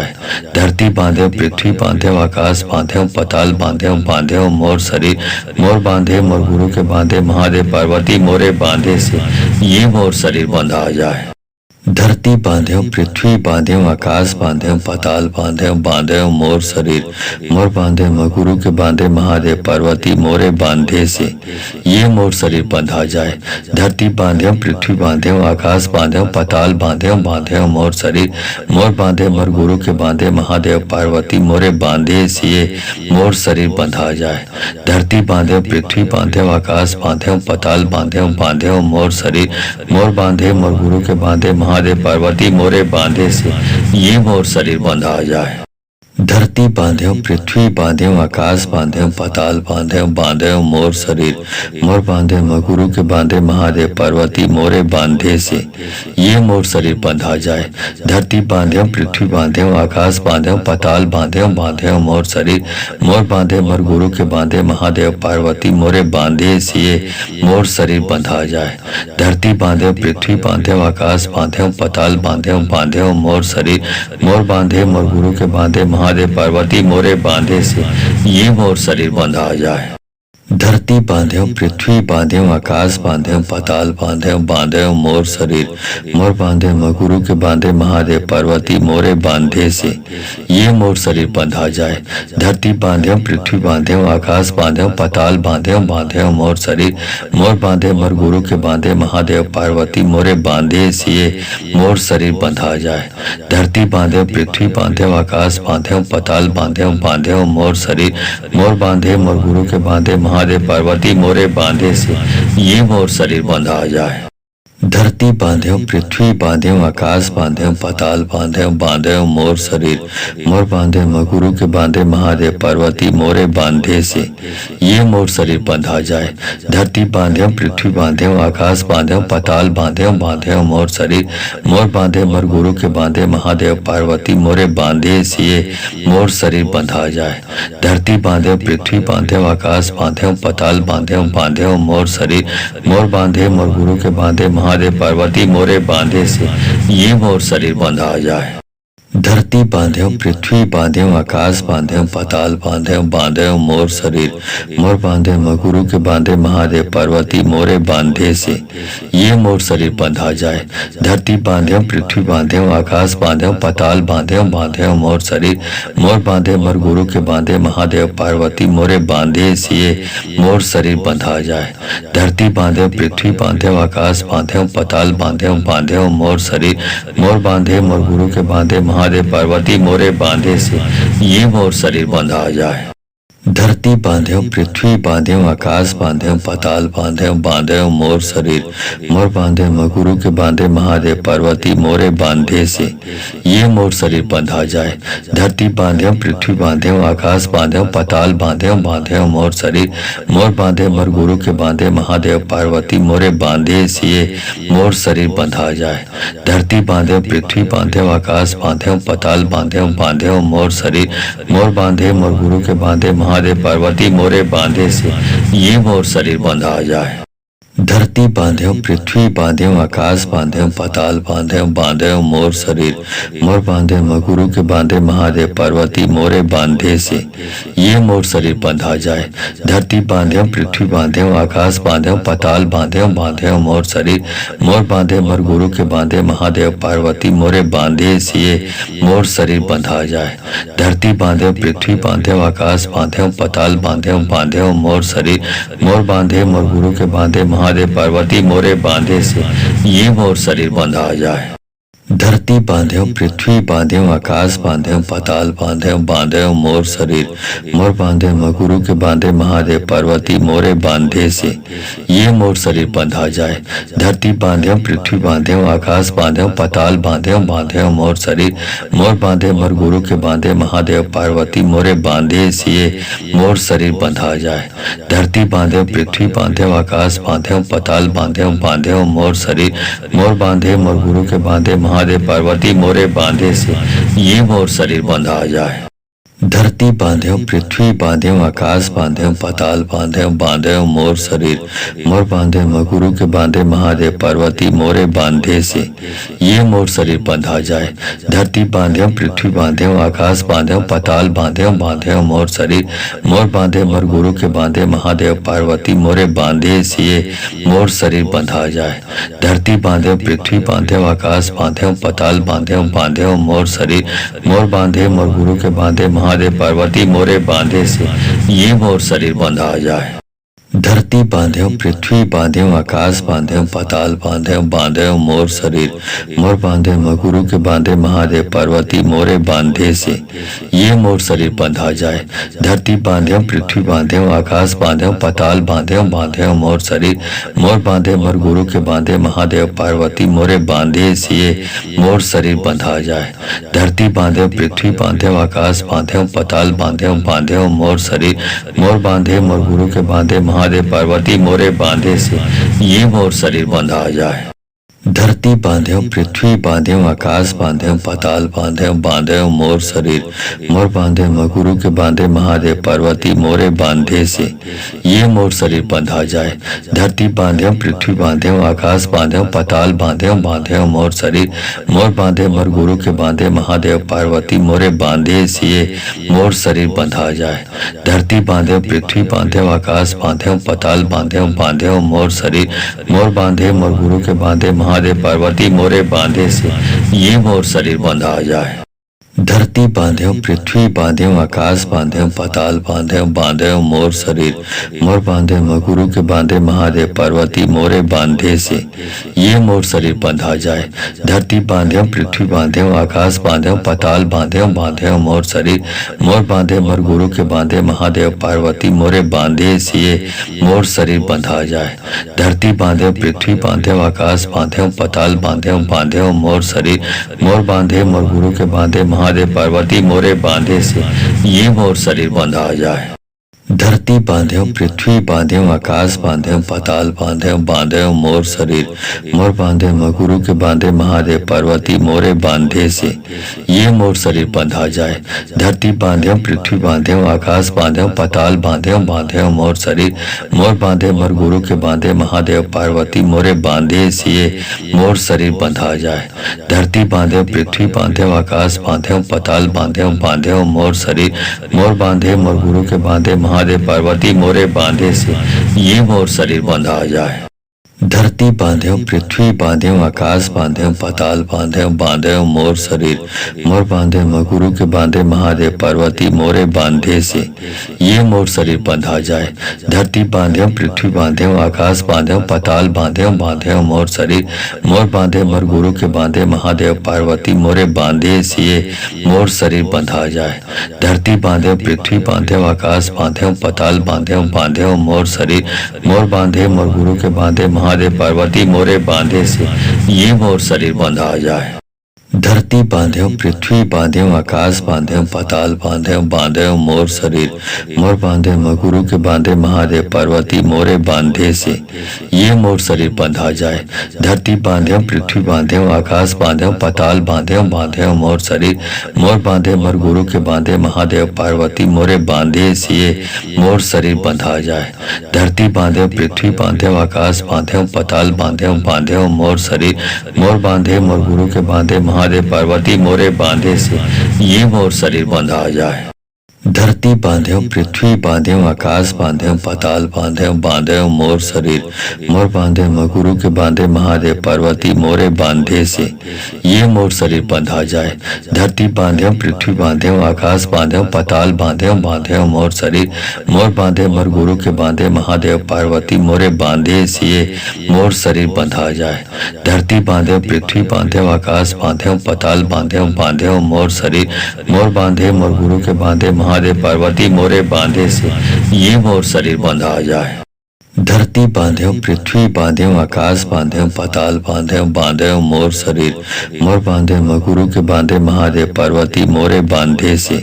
धरती बांधे पृथ्वी बांधे आकाश बांधे पाताल बांधे बांधे मोर शरीर मोर बांधे गुरु के बांधे महादेव पार्वती मोरे बांधे से ये मोर शरीर बंधा जाए। धरती बांधे पृथ्वी बांधे आकाश बांधे पाताल बांधे बांधे मोर शरीर मोर बांधे मोर गुरु के बांधे महादेव पार्वती मोरे बांधे से ये मोर शरीर बंधा जाए। धरती बांधे पृथ्वी बांधे आकाश बांधे पाताल बांधे बांधे मोर शरीर मोर बांधे मोर गुरु के बांधे महादेव पार्वती मोरे बांधे से ये मोर शरीर बंधा जाए। धरती बांधे पृथ्वी बांधे आकाश बांधे पाताल बांधे बांधे मोर शरीर मोर बांधे गुरु के बांधे महादेव पार्वती मोरे बांधे से ये मोर शरीर बंधा जाए। धरती बांधे पृथ्वी बांधे आकाश बांधे पाताल बांधे बांधे मोर शरीर मोर बांधे मोर गुरु के बांधे महादेव पार्वती मोरे बांधे से ये मोर शरीर बंधा जाए। धरती बांधे पृथ्वी बांधे आकाश बांधे पाताल बांधे बांधे मोर शरीर मोर बांधे मोर गुरु के बांधे महादेव पार्वती मोरे बांधे से ये मोर शरीर बंधा जाए। धरती बांधे पृथ्वी बांधे आकाश बांधे पाताल बांधे बांधे मोर शरीर मोर बांधे गुरु के बांधे महादेव पार्वती मोरे बांधे से ये मोर शरीर बंधा जाए। धरती बांधे पृथ्वी बांधे आकाश बांधे पाताल बांधे बांधे मोर शरीर मोर बांधे मोर गुरु के बांधे महादेव पार्वती मोरे बांधे से ये मोर शरीर बंधा जाए। धरती बांधे पृथ्वी बांधे आकाश बांधे पाताल बांधे बांधे मोर शरीर मोर बांधे मोर गुरु के बांधे महादेव पार्वती मोरे बांधे से ये मोर शरीर बंधा जाए। धरती बांधे पृथ्वी बांधे आकाश बांधे पाताल बांधे बांधे मोर शरीर मोर बांधे गुरु के बांधे महादेव पार्वती मोरे बांधे से ये मोर शरीर बंधा जाए। धरती बांधे पृथ्वी बांधे आकाश बांधे पाताल बांधे बांधे मोर शरीर मोर बांधे मोर गुरु के बांधे महादेव पार्वती मोरे बांधे से ये मोर शरीर बंधा जाए। धरती बांधे पृथ्वी बांधे आकाश बांधे पाताल बांधे बांधे मोर शरीर मोर बांधे मोर गुरु के बांधे महादेव पार्वती मोरे बांधे से ये मोर शरीर बंधा जाए। धरती बांध्यो पृथ्वी बांध्यो आकाश बांध्यो पाताल बांध्यो बांध्यो मोर शरीर मोर बांधे मगुरु के बांधे महादेव पार्वती मोरे बांधे से ये मोर शरीर बंधा जाए। धरती बांध्यो पृथ्वी बांध्यो आकाश बांध्यो पाताल बांध्यो बांध्यो मोर शरीर मोर बांधे मोर गुरु के बांधे महादेव पार्वती मोरे बांधे से मोर शरीर बंधा जाए। धरती बांध्यो पृथ्वी बांध्यो आकाश बांध्यो पाताल बांध्यो बांध्यो मोर शरीर मोर बांधे मोर गुरु के बांधे महादेव पार्वती मोरे बांधे से ये मोर शरीर बंधा जाए। धरती बांध्यो पृथ्वी बांध्यो आकाश बांध्यो पाताल बांध्यो बांध्यो मोर शरीर मोर बांधे मगुरु के बांधे महादेव पार्वती मोरे बांधे से ये मोर शरीर बंधा जाए। धरती बांध्यो पृथ्वी बांध्यो आकाश बांध्यो पाताल बांध्यो बांध्यो मोर शरीर मोर बांधे मोर गुरु के बांधे महादेव पार्वती मोरे बांधे से मोर शरीर बंधा जाए। धरती बांध्यो पृथ्वी बांध्यो आकाश बांध्यो पाताल बांध्यो बांध्यो मोर शरीर मोर बांधे मोर गुरु के बांधे महादेव पार्वती मोरे बांधे से ये मोर शरीर बंधा जाए। धरती बांध्यो पृथ्वी बांध्यो आकाश बांध्यो पाताल बांध्यो बांध्यो मोर शरीर मोर बांधे मगुरु के बांधे महादेव पार्वती मोरे बांधे से ये मोर शरीर बंधा जाए। धरती बांध्यो पृथ्वी बांध्यो आकाश बांध्यो पाताल बांध्यो बांध्यो मोर शरीर मोर बांधे मोर गुरु के बांधे महादेव पार्वती मोरे बांधे से मोर शरीर बंधा जाए। धरती बांध्यो पृथ्वी बांध्यो आकाश बांध्यो पाताल बांध्यो बांध्यो मोर शरीर मोर बांधे मोर गुरु के बांधे महादेव पार्वती मोरे बांधे से ये मोर शरीर बंधा जाए। धरती बांध्यो पृथ्वी बांध्यो आकाश बांध्यो पाताल बांध्यो बांध्यो मोर शरीर मोर बांधे मगुरु के बांधे महादेव पार्वती मोरे बांधे से ये मोर शरीर बंधा जाए। धरती बांध्यो पृथ्वी बांध्यो आकाश बांध्यो पाताल बांध्यो बांध्यो मोर शरीर मोर बांधे मोर गुरु के बांधे महादेव पार्वती मोरे बांधे से मोर शरीर बंधा जाए। धरती बांध्यो पृथ्वी बांध्यो आकाश बांध्यो पाताल बांध्यो बांध्यो मोर शरीर मोर बांधे मोर गुरु के बांधे महादेव पार्वती मोरे बांधे से ये मोर शरीर बंधा जाए। धरती बांध्यो पृथ्वी बांध्यो आकाश बांध्यो पाताल बांध्यो बांध्यो मोर शरीर मोर बांधे मगुरु के बांधे महादेव पार्वती मोरे बांधे से ये मोर शरीर बंधा जाए। धरती बांध्यो पृथ्वी बांध्यो आकाश बांध्यो पाताल बांध्यो बांध्यो मोर शरीर मोर बांधे मोर गुरु के बांधे महादेव पार्वती मोरे बांधे से मोर शरीर बंधा जाए। धरती बांध्यो पृथ्वी बांध्यो आकाश बांध्यो पाताल बांध्यो बांध्यो मोर शरीर मोर बांधे मोर गुरु के बांधे महादेव पार्वती मोरे बांधे से ये मोर शरीर बंधा जाए। धरती बांध्यो पृथ्वी बांध्यो आकाश बांध्यो पाताल बांध्यो बांध्यो मोर शरीर मोर बांधे मगुरु के बांधे महादेव पार्वती मोरे बांधे से ये मोर शरीर बंधा जाए। धरती बांध्यो पृथ्वी बांध्यो आकाश बांध्यो पाताल बांध्यो बांध्यो मोर शरीर मोर बांधे मोर गुरु के बांधे महादेव पार्वती मोरे बांधे से मोर शरीर बंधा जाए। धरती बांध्यो पृथ्वी बांध्यो आकाश बांध्यो पाताल बांध्यो बांध्यो मोर शरीर मोर बांधे मोर गुरु के बांधे महादेव पार्वती मोरे बांधे से ये मोर शरीर बंधा जाए। धरती बांध्यो पृथ्वी बांध्यो आकाश बांध्यो पाताल बांध्यो बांध्यो मोर शरीर मोर बांधे मगुरु के बांधे महादेव पार्वती मोरे बांधे से ये मोर शरीर बंधा जाए। धरती बांध्यो पृथ्वी बांध्यो आकाश बांध्यो पाताल बांध्यो बांध्यो मोर शरीर मोर बांधे मोर गुरु के बांधे महादेव पार्वती मोरे बांधे से मोर शरीर बंधा जाए। धरती बांध्यो पृथ्वी बांध्यो आकाश बांध्यो पाताल बांध्यो बांध्यो मोर शरीर मोर बांधे मोर गुरु के बांधे महादेव पार्वती मोरे बांधे से ये मोर शरीर बंधा जाए। धरती बांध्यो पृथ्वी बांध्यो आकाश बांध्यो पाताल बांध्यो बांध्यो मोर शरीर मोर बांधे मगुरु के बांधे महादेव पार्वती मोरे बांधे से ये मोर शरीर बंधा जाए। धरती बांध्यो पृथ्वी बांध्यो आकाश बांध्यो पाताल बांध्यो बांध्यो मोर शरीर मोर बांधे मोर गुरु के बांधे महादेव पार्वती मोरे बांधे से मोर शरीर बंधा जाए। धरती बांध्यो पृथ्वी बांध्यो आकाश बांध्यो पाताल बांध्यो बांध्यो मोर शरीर मोर बांधे मोर गुरु के बांधे महादेव पार्वती मोरे बांधे से ये मोर शरीर बंधा जाए। धरती बांधे पृथ्वी बांधे आकाश बांधे पाताल बांधे बांधे मोर शरीर मोर बांधे गुरु के बांधे महादेव पार्वती मोरे बांधे से ये मोर शरीर बंधा जाए। धरती बांधे पृथ्वी बांधे आकाश बांधे पाताल बांधे बांधे मोर शरीर मोर बांधे मोर गुरु के बांधे महादेव पार्वती मोरे बांधे से ये मोर शरीर बंधा जाए। धरती बांधे पृथ्वी बांधे आकाश बांधे पाताल बांधे बांधे मोर शरीर मोर बांधे मोर गुरु के बांधे महादेव पार्वती मोरे बांधे से ये मोर शरीर बंधा जाए। धरती बांधे पृथ्वी बांधे आकाश बांधे पाताल बांधे बांधे मोर शरीर मोर बांधे गुरु के बांधे महादेव पार्वती मोरे बांधे से ये मोर शरीर बंधा जाए। धरती बांधे पृथ्वी बांधे आकाश बांधे पाताल बांधे बांधे मोर शरीर मोर बांधे मोर गुरु के बांधे महादेव पार्वती मोरे बांधे से ये मोर शरीर बंधा जाए। धरती बांधे पृथ्वी बांधे आकाश बांधे पाताल बांधे बांधे मोर शरीर मोर बांधे मोर गुरु के बांधे महादेव पार्वती मोरे बांधे से ये मोर शरीर बंधा जाए। धरती बांधे पृथ्वी बांधे आकाश बांधे पाताल बांधे बांधे मोर शरीर मोर बांधे गुरु के बांधे महादेव पार्वती मोरे बांधे से ये मोर शरीर बंधा जाए। धरती बांधे पृथ्वी बांधे आकाश बांधे पाताल बांधे बांधे मोर शरीर मोर बांधे मोर गुरु के बांधे महादेव पार्वती मोरे बांधे से ये मोर शरीर बंधा जाए। धरती बांधे पृथ्वी बांधे आकाश बांधे पाताल बांधे बांधे मोर शरीर मोर बांधे मोर गुरु के बांधे महादेव पार्वती मोरे बांधे से ये मोर शरीर बंधा जाए। धरती बांधे पृथ्वी बांधे आकाश बांधे पाताल बांधे बांधे मोर शरीर मोर बांधे गुरु के बांधे महादेव पार्वती मोरे बांधे से ये मोर शरीर बंधा जाए। धरती बांधे पृथ्वी बांधे आकाश बांधे पाताल बांधे बांधे मोर शरीर मोर बांधे मोर गुरु के बांधे महादेव पार्वती मोरे बांधे से ये मोर शरीर बंधा जाए। धरती बांधे पृथ्वी बांधे आकाश बांधे पाताल बांधे बांधे मोर शरीर मोर बांधे मोर गुरु के बांधे महादेव पार्वती मोरे बांधे से ये मोर शरीर बंधा जाए। धरती बांधे पृथ्वी बांधे आकाश बांधे पाताल बांधे बांधे मोर शरीर मोर बांधे गुरु के बांधे महादेव पार्वती मोरे बांधे से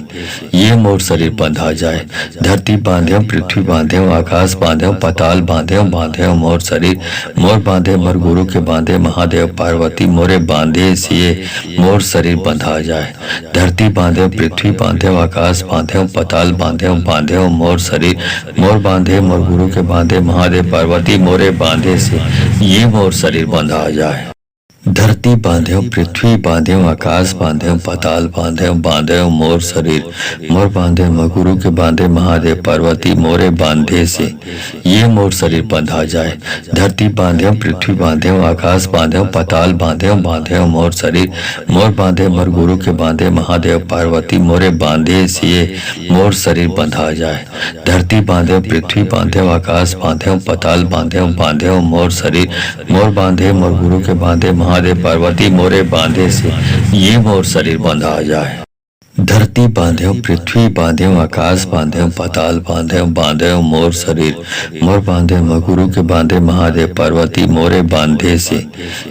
ये मोर शरीर बंधा जाए। धरती बांधे पृथ्वी बांधे आकाश बांधे पाताल बांधे बांधे मोर शरीर मोर बांधे मोर गुरु के बांधे महादेव पार्वती मोरे बांधे से ये मोर शरीर बंधा जाए। धरती बांधे पृथ्वी बांधे आकाश बांधे पाताल बांधे बांधे मोर शरीर मोर बांधे मोर गुरु के बांधे महादेव पार्वती मोरे बांधे से ये मोर शरीर बंधा जाए। धरती बांधे पृथ्वी बांधे आकाश बांधे पाताल बांधे बांधे मोर शरीर मोर बांधे गुरु के बांधे महादेव पार्वती मोरे बांधे से ये मोर शरीर बंधा जाए। धरती बांधे पृथ्वी बांधे आकाश बांधे पाताल बांधे बांधे मोर शरीर मोर बांधे मोर गुरु के बांधे महादेव पार्वती मोरे बांधे से ये मोर शरीर बंधा जाए। धरती बांधे पृथ्वी बांधे आकाश बांधे पाताल बांधे बांधे मोर शरीर मोर बांधे मोर गुरु के बांधे महादेव पार्वती मोरे बांधे से ये मोर शरीर बंधा जाए। धरती बांधे पृथ्वी बांधे आकाश बांधे पाताल बांधे बांधे मोर शरीर मोर बांधे गुरु के बांधे महादेव पार्वती मोरे बांधे से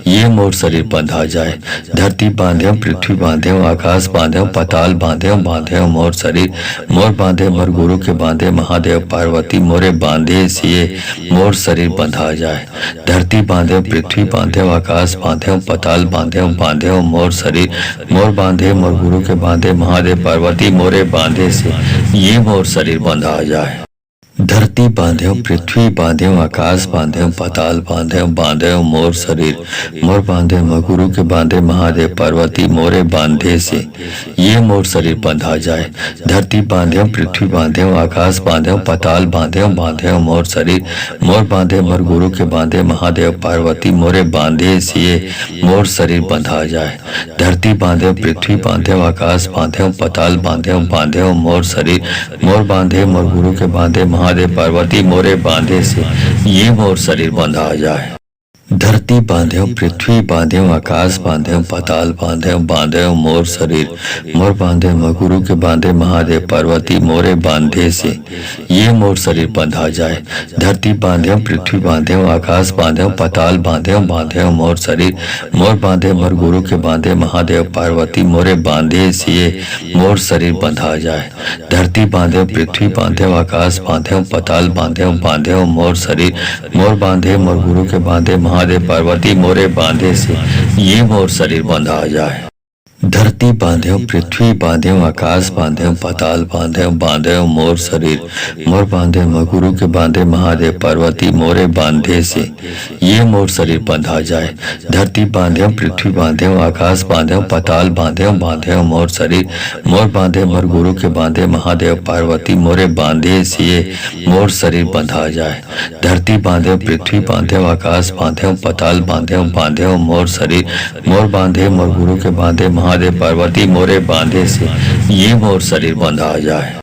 ये मोर शरीर बंधा जाए। धरती बांधे पृथ्वी बांधे आकाश बांधे पाताल बांधे बांधे मोर शरीर मोर बांधे मोर गुरु के बांधे महादेव पार्वती मोरे बांधे से ये मोर शरीर बंधा जाए। धरती बांधे पृथ्वी बांधे आकाश बांधे पाताल बांधे बांधे मोर शरीर मोर बांधे मोर गुरु के बांधे महादेव पार्वती मोरे बांधे से ये मोर शरीर बंधा जाए। धरती बांधे पृथ्वी बांधे आकाश बांधे पाताल बांधे बांधे मोर शरीर मोर बांधे गुरु के बांधे महादेव पार्वती मोरे बांधे से ये मोर शरीर बंधा जाए। धरती बांधे पृथ्वी बांधे आकाश बांधे पाताल बांधे बांधे मोर शरीर मोर बांधे मोर गुरु के बांधे महादेव पार्वती मोरे बांधे से ये मोर शरीर बंधा जाए। धरती बांधे पृथ्वी बांधे आकाश बांधे पाताल बांधे बांधे मोर शरीर मोर बांधे मोर गुरु के बांधे महादेव पार्वती मोरे बांधे से ये मोर शरीर बंधा जाए। धरती बांध्यो पृथ्वी बांध्यो आकाश बांध्यो पाताल बांध्यो बांध्यो मोर शरीर मोर बांधे गुरु के बांधे महादेव पार्वती मोरे बांधे से ये मोर शरीर बंधा जाए। धरती बांध्यो पृथ्वी बांध्यो आकाश बांध्यो पाताल बांध्यो बांध्यो मोर शरीर मोर बांधे मोर गुरु के बांधे महादेव पार्वती मोरे बांधे से ये मोर शरीर बंधा जाए। धरती बांध्यो पृथ्वी बांध्यो आकाश बांध्यो पाताल बांध्यो बांध्यो मोर शरीर मोर बांधे मोर गुरु के बांधे महादेव पार्वती मोरे बांधे से ये मोर शरीर बंधा जाए। धरती बांध्यो पृथ्वी बांध्यो आकाश बांध्यो पाताल बांध्यो बांध्यो मोर शरीर मोर बांधे गुरु के बांधे महादेव पार्वती मोरे बांधे से ये मोर शरीर बंधा जाए। धरती बांध्यो पृथ्वी बांध्यो आकाश बांध्यो पाताल बांध्यो बांध्यो मोर शरीर मोर बांधे मोर गुरु के बांधे महादेव पार्वती मोरे बांधे से ये मोर शरीर बंधा जाए। धरती बांध्यो पृथ्वी बांध्यो आकाश बांध्यो पाताल बांध्यो बांध्यो मोर शरीर मोर बांधे मोर गुरु के बांधे महादेव पार्वती मोरे बांधे से ये मोर शरीर बंधा जाए।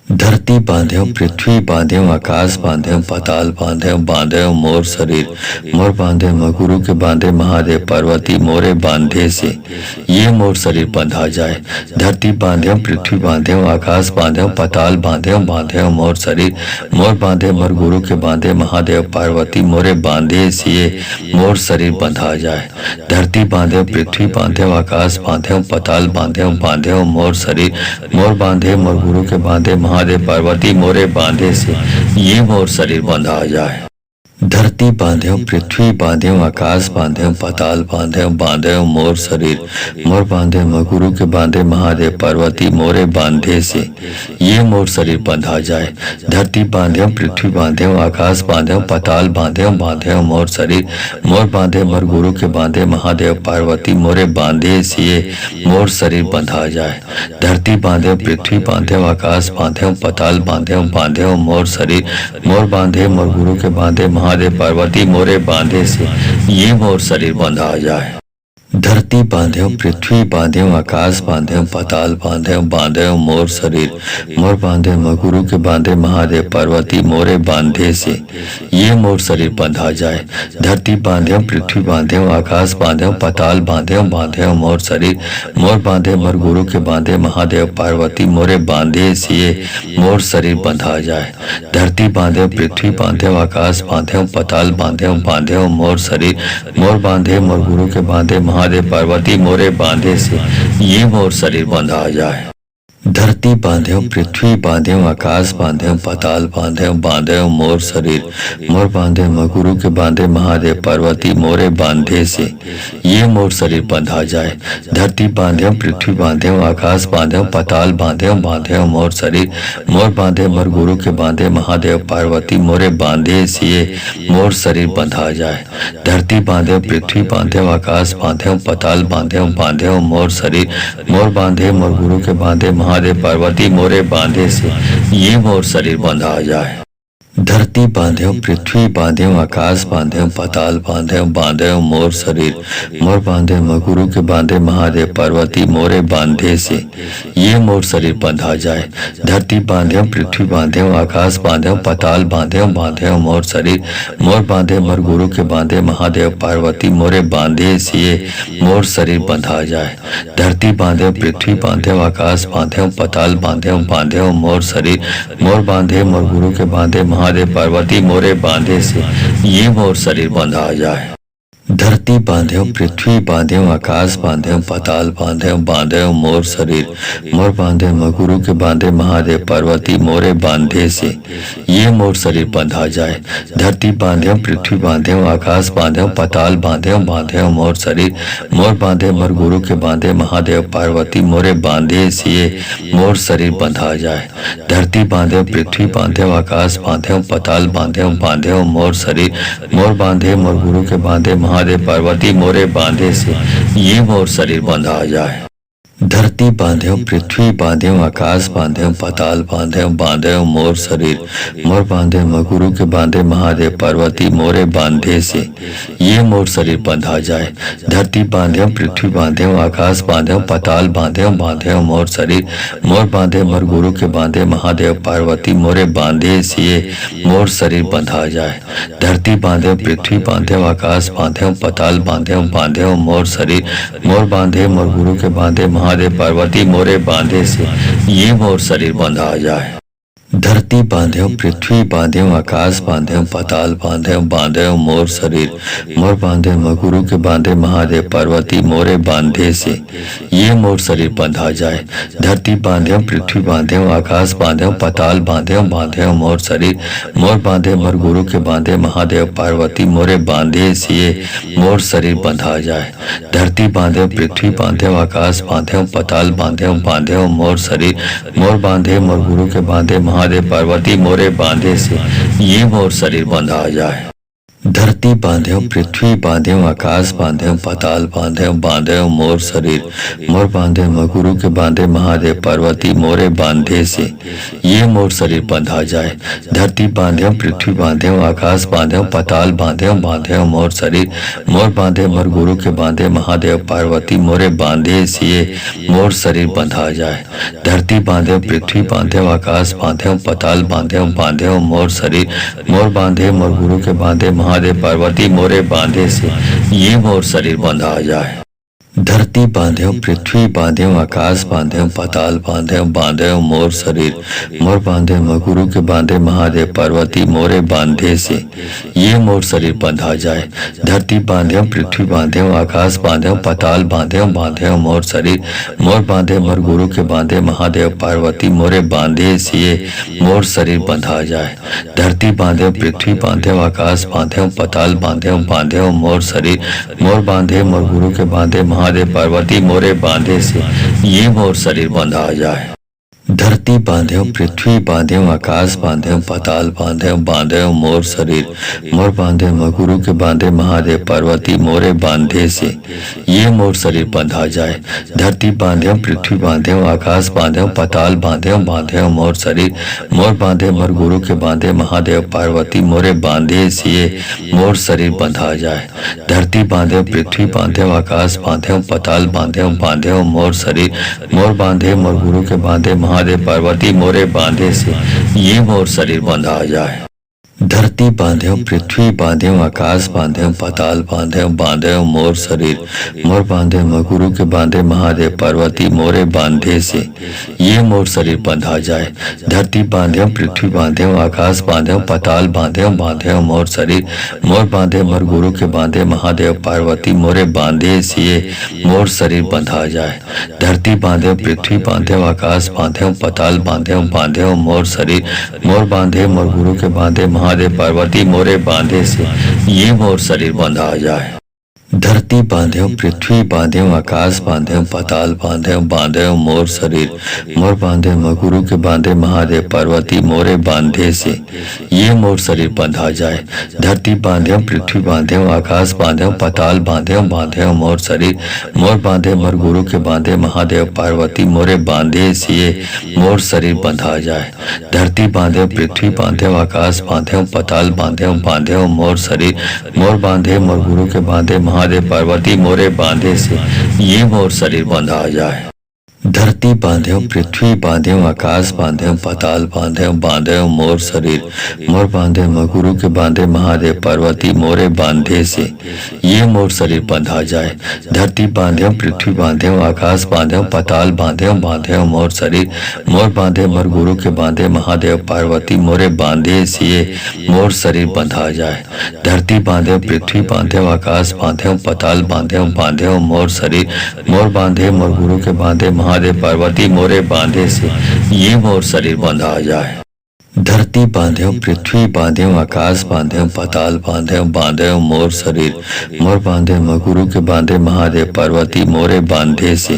धरती बांध्यो पृथ्वी बांध्यो आकाश बांध्यो पाताल बांध्यो बांध्यो मोर शरीर मोर बांधे गुरु के बांधे महादेव पार्वती मोरे बांधे से ये मोर शरीर बंधा जाए। धरती बांध्यो पृथ्वी बांध्यो आकाश बांध्यो पाताल बांध्यो बांध्यो मोर शरीर मोर बांधे मोर गुरु के बांधे महादेव पार्वती मोरे बांधे से ये मोर शरीर बंधा जाए। धरती बांध्यो पृथ्वी बांध्यो आकाश बांध्यो पाताल बांध्यो बांध्यो मोर शरीर मोर बांधे मोर गुरु के बांधे महादेव पार्वती मोरे बांधे से ये मोर शरीर बंधा जाए। धरती बांध्यो पृथ्वी बांध्यो आकाश बांध्यो पाताल बांध्यो बांध्यो मोर शरीर मोर बांधे गुरु के बांधे महादेव पार्वती मोरे बांधे से ये मोर शरीर बंधा जाए। धरती बांध्यो पृथ्वी बांध्यो आकाश बांध्यो पाताल बांध्यो बांध्यो मोर शरीर मोर बांधे मोर गुरु के बांधे महादेव पार्वती मोरे बांधे से ये मोर शरीर बंधा जाए। धरती बांध्यो पृथ्वी बांध्यो आकाश बांध्यो पाताल बांध्यो बांध्यो मोर शरीर मोर बांधे मोर गुरु के बांधे महादेव पार्वती मोरे बांधे से ये मोर शरीर बंधा जाए। धरती बांध्यो पृथ्वी बांध्यो आकाश बांध्यो पाताल बांध्यो बांध्यो मोर शरीर मोर बांधे गुरु के बांधे महादेव पार्वती मोरे बांधे से ये मोर शरीर बंधा जाए। धरती बांध्यो पृथ्वी बांध्यो आकाश बांध्यो पाताल बांध्यो बांध्यो मोर शरीर मोर बांधे मोर गुरु के बांधे महादेव पार्वती मोरे बांधे से ये मोर शरीर बंधा जाए। धरती बांध्यो पृथ्वी बांध्यो आकाश बांध्यो पाताल बांध्यो बांध्यो मोर शरीर मोर बांधे मोर गुरु के बांधे महादेव पार्वती मोरे बांधे से ये मोर शरीर बंधा जाए। धरती बांध्यो पृथ्वी बांध्यो आकाश बांध्यो पाताल बांध्यो बांध्यो मोर शरीर मोर बांधे गुरु के बांधे महादेव पार्वती मोरे बांधे से ये मोर शरीर बंधा जाए। धरती बांध्यो पृथ्वी बांध्यो आकाश बांध्यो पाताल बांध्यो बांध्यो मोर शरीर मोर बांधे मोर गुरु के बांधे महादेव पार्वती मोरे बांधे से ये मोर शरीर बंधा जाए। धरती बांध्यो पृथ्वी बांध्यो आकाश बांध्यो पाताल बांध्यो बांध्यो मोर शरीर मोर बांधे मोर गुरु के बांधे महादेव पार्वती मोरे बांधे से ये मोर शरीर बंधा जाए। धरती बांध्यो पृथ्वी बांध्यो आकाश बांध्यो पाताल बांध्यो बांध्यो मोर शरीर मोर बांधे गुरु के बांधे महादेव पार्वती मोरे बांधे से ये मोर शरीर बंधा जाए। धरती बांध्यो पृथ्वी बांध्यो आकाश बांध्यो पाताल बांध्यो बांध्यो मोर शरीर मोर बांधे मोर गुरु के बांधे महादेव पार्वती मोरे बांधे से ये मोर शरीर बंधा जाए। धरती बांध्यो पृथ्वी बांध्यो आकाश बांध्यो पाताल बांध्यो बांध्यो मोर शरीर मोर बांधे मोर गुरु के बांधे महादेव पार्वती मोरे बांधे से ये मोर शरीर बंधा जाए। धरती बांध्यो पृथ्वी बांध्यो आकाश बांध्यो पाताल बांध्यो बांध्यो मोर शरीर मोर बांधे गुरु के बांधे महादेव पार्वती मोरे बांधे से ये मोर शरीर बंधा जाए। धरती बांध्यो पृथ्वी बांध्यो आकाश बांध्यो पाताल बांध्यो बांध्यो मोर शरीर मोर बांधे मोर गुरु के बांधे महादेव पार्वती मोरे बांधे से ये मोर शरीर बंधा जाए। धरती बांध्यो पृथ्वी बांध्यो आकाश बांध्यो पाताल बांध्यो बांध्यो मोर शरीर मोर बांधे मोर गुरु के बांधे महादेव पार्वती मोरे बांधे से ये मोर शरीर बंधा जाए। धरती बांधे पृथ्वी बांधे आकाश बांधे पाताल बांधे बांधे मोर शरीर मोर बांधे गुरु के बांधे महादेव पार्वती मोरे बांधे से ये मोर शरीर बंधा जाए। धरती बांधे पृथ्वी बांधे आकाश बांधे पाताल बांधे बांधे मोर शरीर मोर बांधे मोर गुरु के बांधे महादेव पार्वती मोरे बांधे से ये मोर शरीर बंधा जाए। धरती बांधे पृथ्वी बांधे आकाश बांधे पाताल बांधे बांधे मोर शरीर मोर बांधे मोर गुरु के बांधे महादेव पार्वती मोरे बांधे से ये मोर शरीर बंधा जाए। धरती बांधे पृथ्वी बांधे आकाश बांधे पाताल बांधे बांधे मोर शरीर मोर बांधे गुरु के बांधे महादेव पार्वती मोरे बांधे से ये मोर शरीर बंधा जाए। धरती बांधे पृथ्वी बांधे आकाश बांधे पाताल बांधे बांधे मोर शरीर मोर बांधे मोर गुरु के बांधे महादेव पार्वती मोरे बांधे से ये मोर शरीर बंधा जाए। धरती बांधे पृथ्वी बांधे आकाश बांधे पाताल बांधे बांधे मोर शरीर मोर बांधे मोर गुरु के बांधे महादेव पार्वती मोरे बांधे से ये मोर शरीर बंधा जाए। धरती बांधे पृथ्वी बांधे आकाश बांधे पाताल बांधे बांधे मोर शरीर मोर बांधे गुरु के बांधे महादेव पार्वती मोरे बांधे से ये मोर शरीर बंधा जाए। धरती बांधे पृथ्वी बांधे आकाश बांधे पाताल बांधे बांधे मोर शरीर मोर बांधे मोर गुरु के बांधे महादेव पार्वती मोरे बांधे से ये मोर शरीर बंधा जाए। धरती बांधे पृथ्वी बांधे आकाश बांधे पाताल बांधे बांधे मोर शरीर मोर बांधे मोर गुरु के बांधे महादेव पार्वती मोरे बांधे से ये मोर शरीर बंधा जाए। धरती बांधे पृथ्वी बांधे आकाश बांधे पाताल बांधे बांधे मोर शरीर मोर बांधे गुरु के बांधे महादेव पार्वती मोरे बांधे से ये मोर शरीर बंधा जाए। धरती बांधे पृथ्वी बांधे आकाश बांधे पाताल बांधे बांधे मोर शरीर मोर बांधे मोर गुरु के बांधे महादेव पार्वती मोरे बांधे से ये मोर शरीर बंधा जाए। धरती बांधे पृथ्वी बांधे आकाश बांधे पाताल बांधे बांधे मोर शरीर मोर बांधे मोर गुरु के बांधे महादेव पार्वती मोरे बांधे से ये मोर शरीर बंधा जाए। धरती बांधे पृथ्वी बांधे आकाश बांधे पाताल बांधे बांधे मोर शरीर मोर बांधे गुरु के बांधे महादेव पार्वती मोरे बांधे से ये मोर शरीर बंधा जाए। धरती बांधे पृथ्वी बांधे आकाश बांधे पाताल बांधे बांधे मोर शरीर मोर बांधे मोर गुरु के बांधे महादेव पार्वती मोरे बांधे से ये मोर शरीर बंधा जाए। धरती बांधे पृथ्वी बांधे आकाश बांधे पाताल बांधे बांधे मोर शरीर मोर बांधे मोर गुरु के बांधे महादेव पार्वती मोरे बांधे से ये मोर शरीर बंधा जाए। धरती बांधे पृथ्वी बांधे आकाश बांधे पाताल बांधे बांधे मोर शरीर मोर बांधे गुरु के बांधे महादेव पार्वती मोरे बांधे से ये मोर शरीर बंधा जाए। धरती बांधे पृथ्वी बांधे आकाश बांधे पाताल बांधे बांधे मोर शरीर मोर बांधे मोर गुरु के बांधे महादेव पार्वती मोरे बांधे से ये मोर शरीर बंधा जाए। धरती बांधे पृथ्वी बांधे आकाश बांधे पाताल बांधे बांधे मोर शरीर मोर बांधे मोर गुरु के बांधे महादेव पार्वती मोरे बांधे से ये मोर शरीर बंधा जाए। धरती बांधे पृथ्वी बांधे आकाश बांधे पाताल बांधे बांधे मोर शरीर मोर बांधे गुरु के बांधे महादेव पार्वती मोरे बांधे से ये मोर शरीर बंधा जाए। धरती बांधे पृथ्वी बांधे आकाश बांधे पाताल बांधे बांधे मोर शरीर मोर बांधे मोर गुरु के बांधे महादेव पार्वती मोरे बांधे से ये मोर शरीर बंधा जाए। धरती बांधे पृथ्वी बांधे आकाश बांधे पाताल बांधे बांधे मोर शरीर मोर बांधे मोर गुरु के बांधे महादेव पार्वती मोरे बांधे से ये मोर शरीर बंधा जाए। धरती बांधे पृथ्वी बांधे आकाश बांधे पाताल बांधे बांधे मोर शरीर मोर बांधे गुरु के बांधे महादेव पार्वती मोरे बांधे से ये मोर शरीर बंधा जाए। धरती बांधे पृथ्वी बांधे आकाश बांधे पाताल बांधे बांधे मोर शरीर मोर बांधे मोर गुरु के बांधे महादेव पार्वती मोरे बांधे से ये मोर शरीर बंधा जाए। धरती बांधे पृथ्वी बांधे आकाश बांधे पाताल बांधे बांधे मोर शरीर मोर बांधे मोर गुरु के बांधे महादेव पार्वती मोरे बांधे से ये मोर शरीर बंधा जाए। धरती बांध्यो पृथ्वी बांध्यो आकाश बांध्यो पाताल बांध्यो बांध्यो मोर शरीर मोर बांधे गुरु के बांधे महादेव पार्वती मोरे बांधे से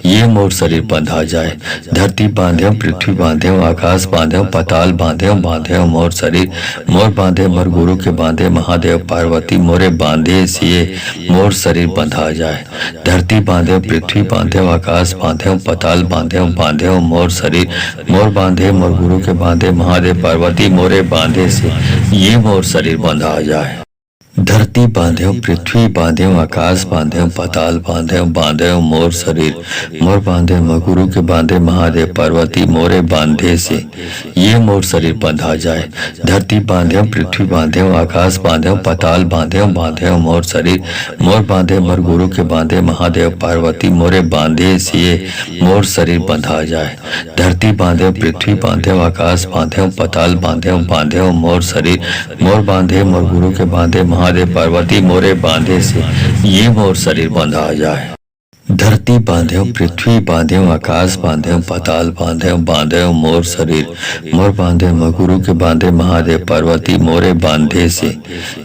ये मोर शरीर बंधा जाए। धरती बांध्यो पृथ्वी बांध्यो आकाश बांध्यो पाताल बांध्यो बांध्यो मोर शरीर मोर बांधे मोर गुरु के बांधे महादेव पार्वती मोरे बांधे से मोर शरीर बंधा जाए। धरती बांध्यो पृथ्वी बांध्यो आकाश बांध्यो पाताल बांध्यो बांध्यो मोर शरीर मोर बांधे मोर गुरु के बांधे महादेव पार्वती मोरे बांधे से ये मोर शरीर बंधा जाए। धरती बांध्यो पृथ्वी बांध्यो आकाश बांध्यो पाताल बांध्यो बांध्यो मोर शरीर मोर बांधे गुरु के बांधे महादेव पार्वती मोरे बांधे से ये मोर शरीर बंधा जाए। धरती बांध्यो पृथ्वी बांध्यो आकाश बांध्यो पाताल बांध्यो बांध्यो मोर शरीर मोर बांधे मोर गुरु के बांधे महादेव पार्वती मोरे बांधे से मोर शरीर बंधा जाए। धरती बांध्यो पृथ्वी बांध्यो आकाश बांध्यो पाताल बांध्यो बांध्यो मोर शरीर मोर बांधे मोर गुरु के बांधे महादेव पार्वती मोरे बांधे से ये मोर शरीर बंधा जाए। धरती बांध्यो पृथ्वी बांध्यो आकाश बांध्यो पाताल बांध्यो बांध्यो मोर शरीर मोर बांधे गुरु के बांधे महादेव पार्वती मोरे बांधे से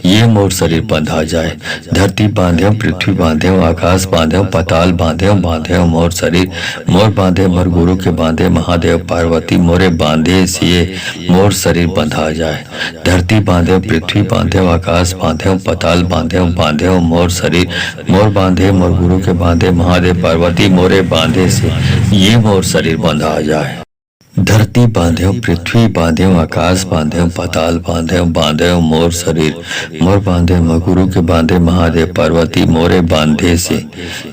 ये मोर शरीर बंधा जाए। धरती बांध्यो पृथ्वी बांध्यो आकाश बांध्यो पाताल बांध्यो बांध्यो मोर शरीर मोर बांधे मोर गुरु के बांधे महादेव पार्वती मोरे बांधे से मोर शरीर बंधा जाए। धरती बांध्यो पृथ्वी बांध्यो आकाश बांध्यो पाताल बांध्यो बांध्यो मोर शरीर मोर बांधे मोर गुरु के बांधे महादेव पार्वती मोरे बांधे से ये मोर शरीर बंधा जाए। धरती बांध्यो पृथ्वी बांध्यो आकाश बांध्यो पाताल बांध्यो बांध्यो मोर शरीर मोर बांधे गुरु के बांधे महादेव पार्वती मोरे बांधे से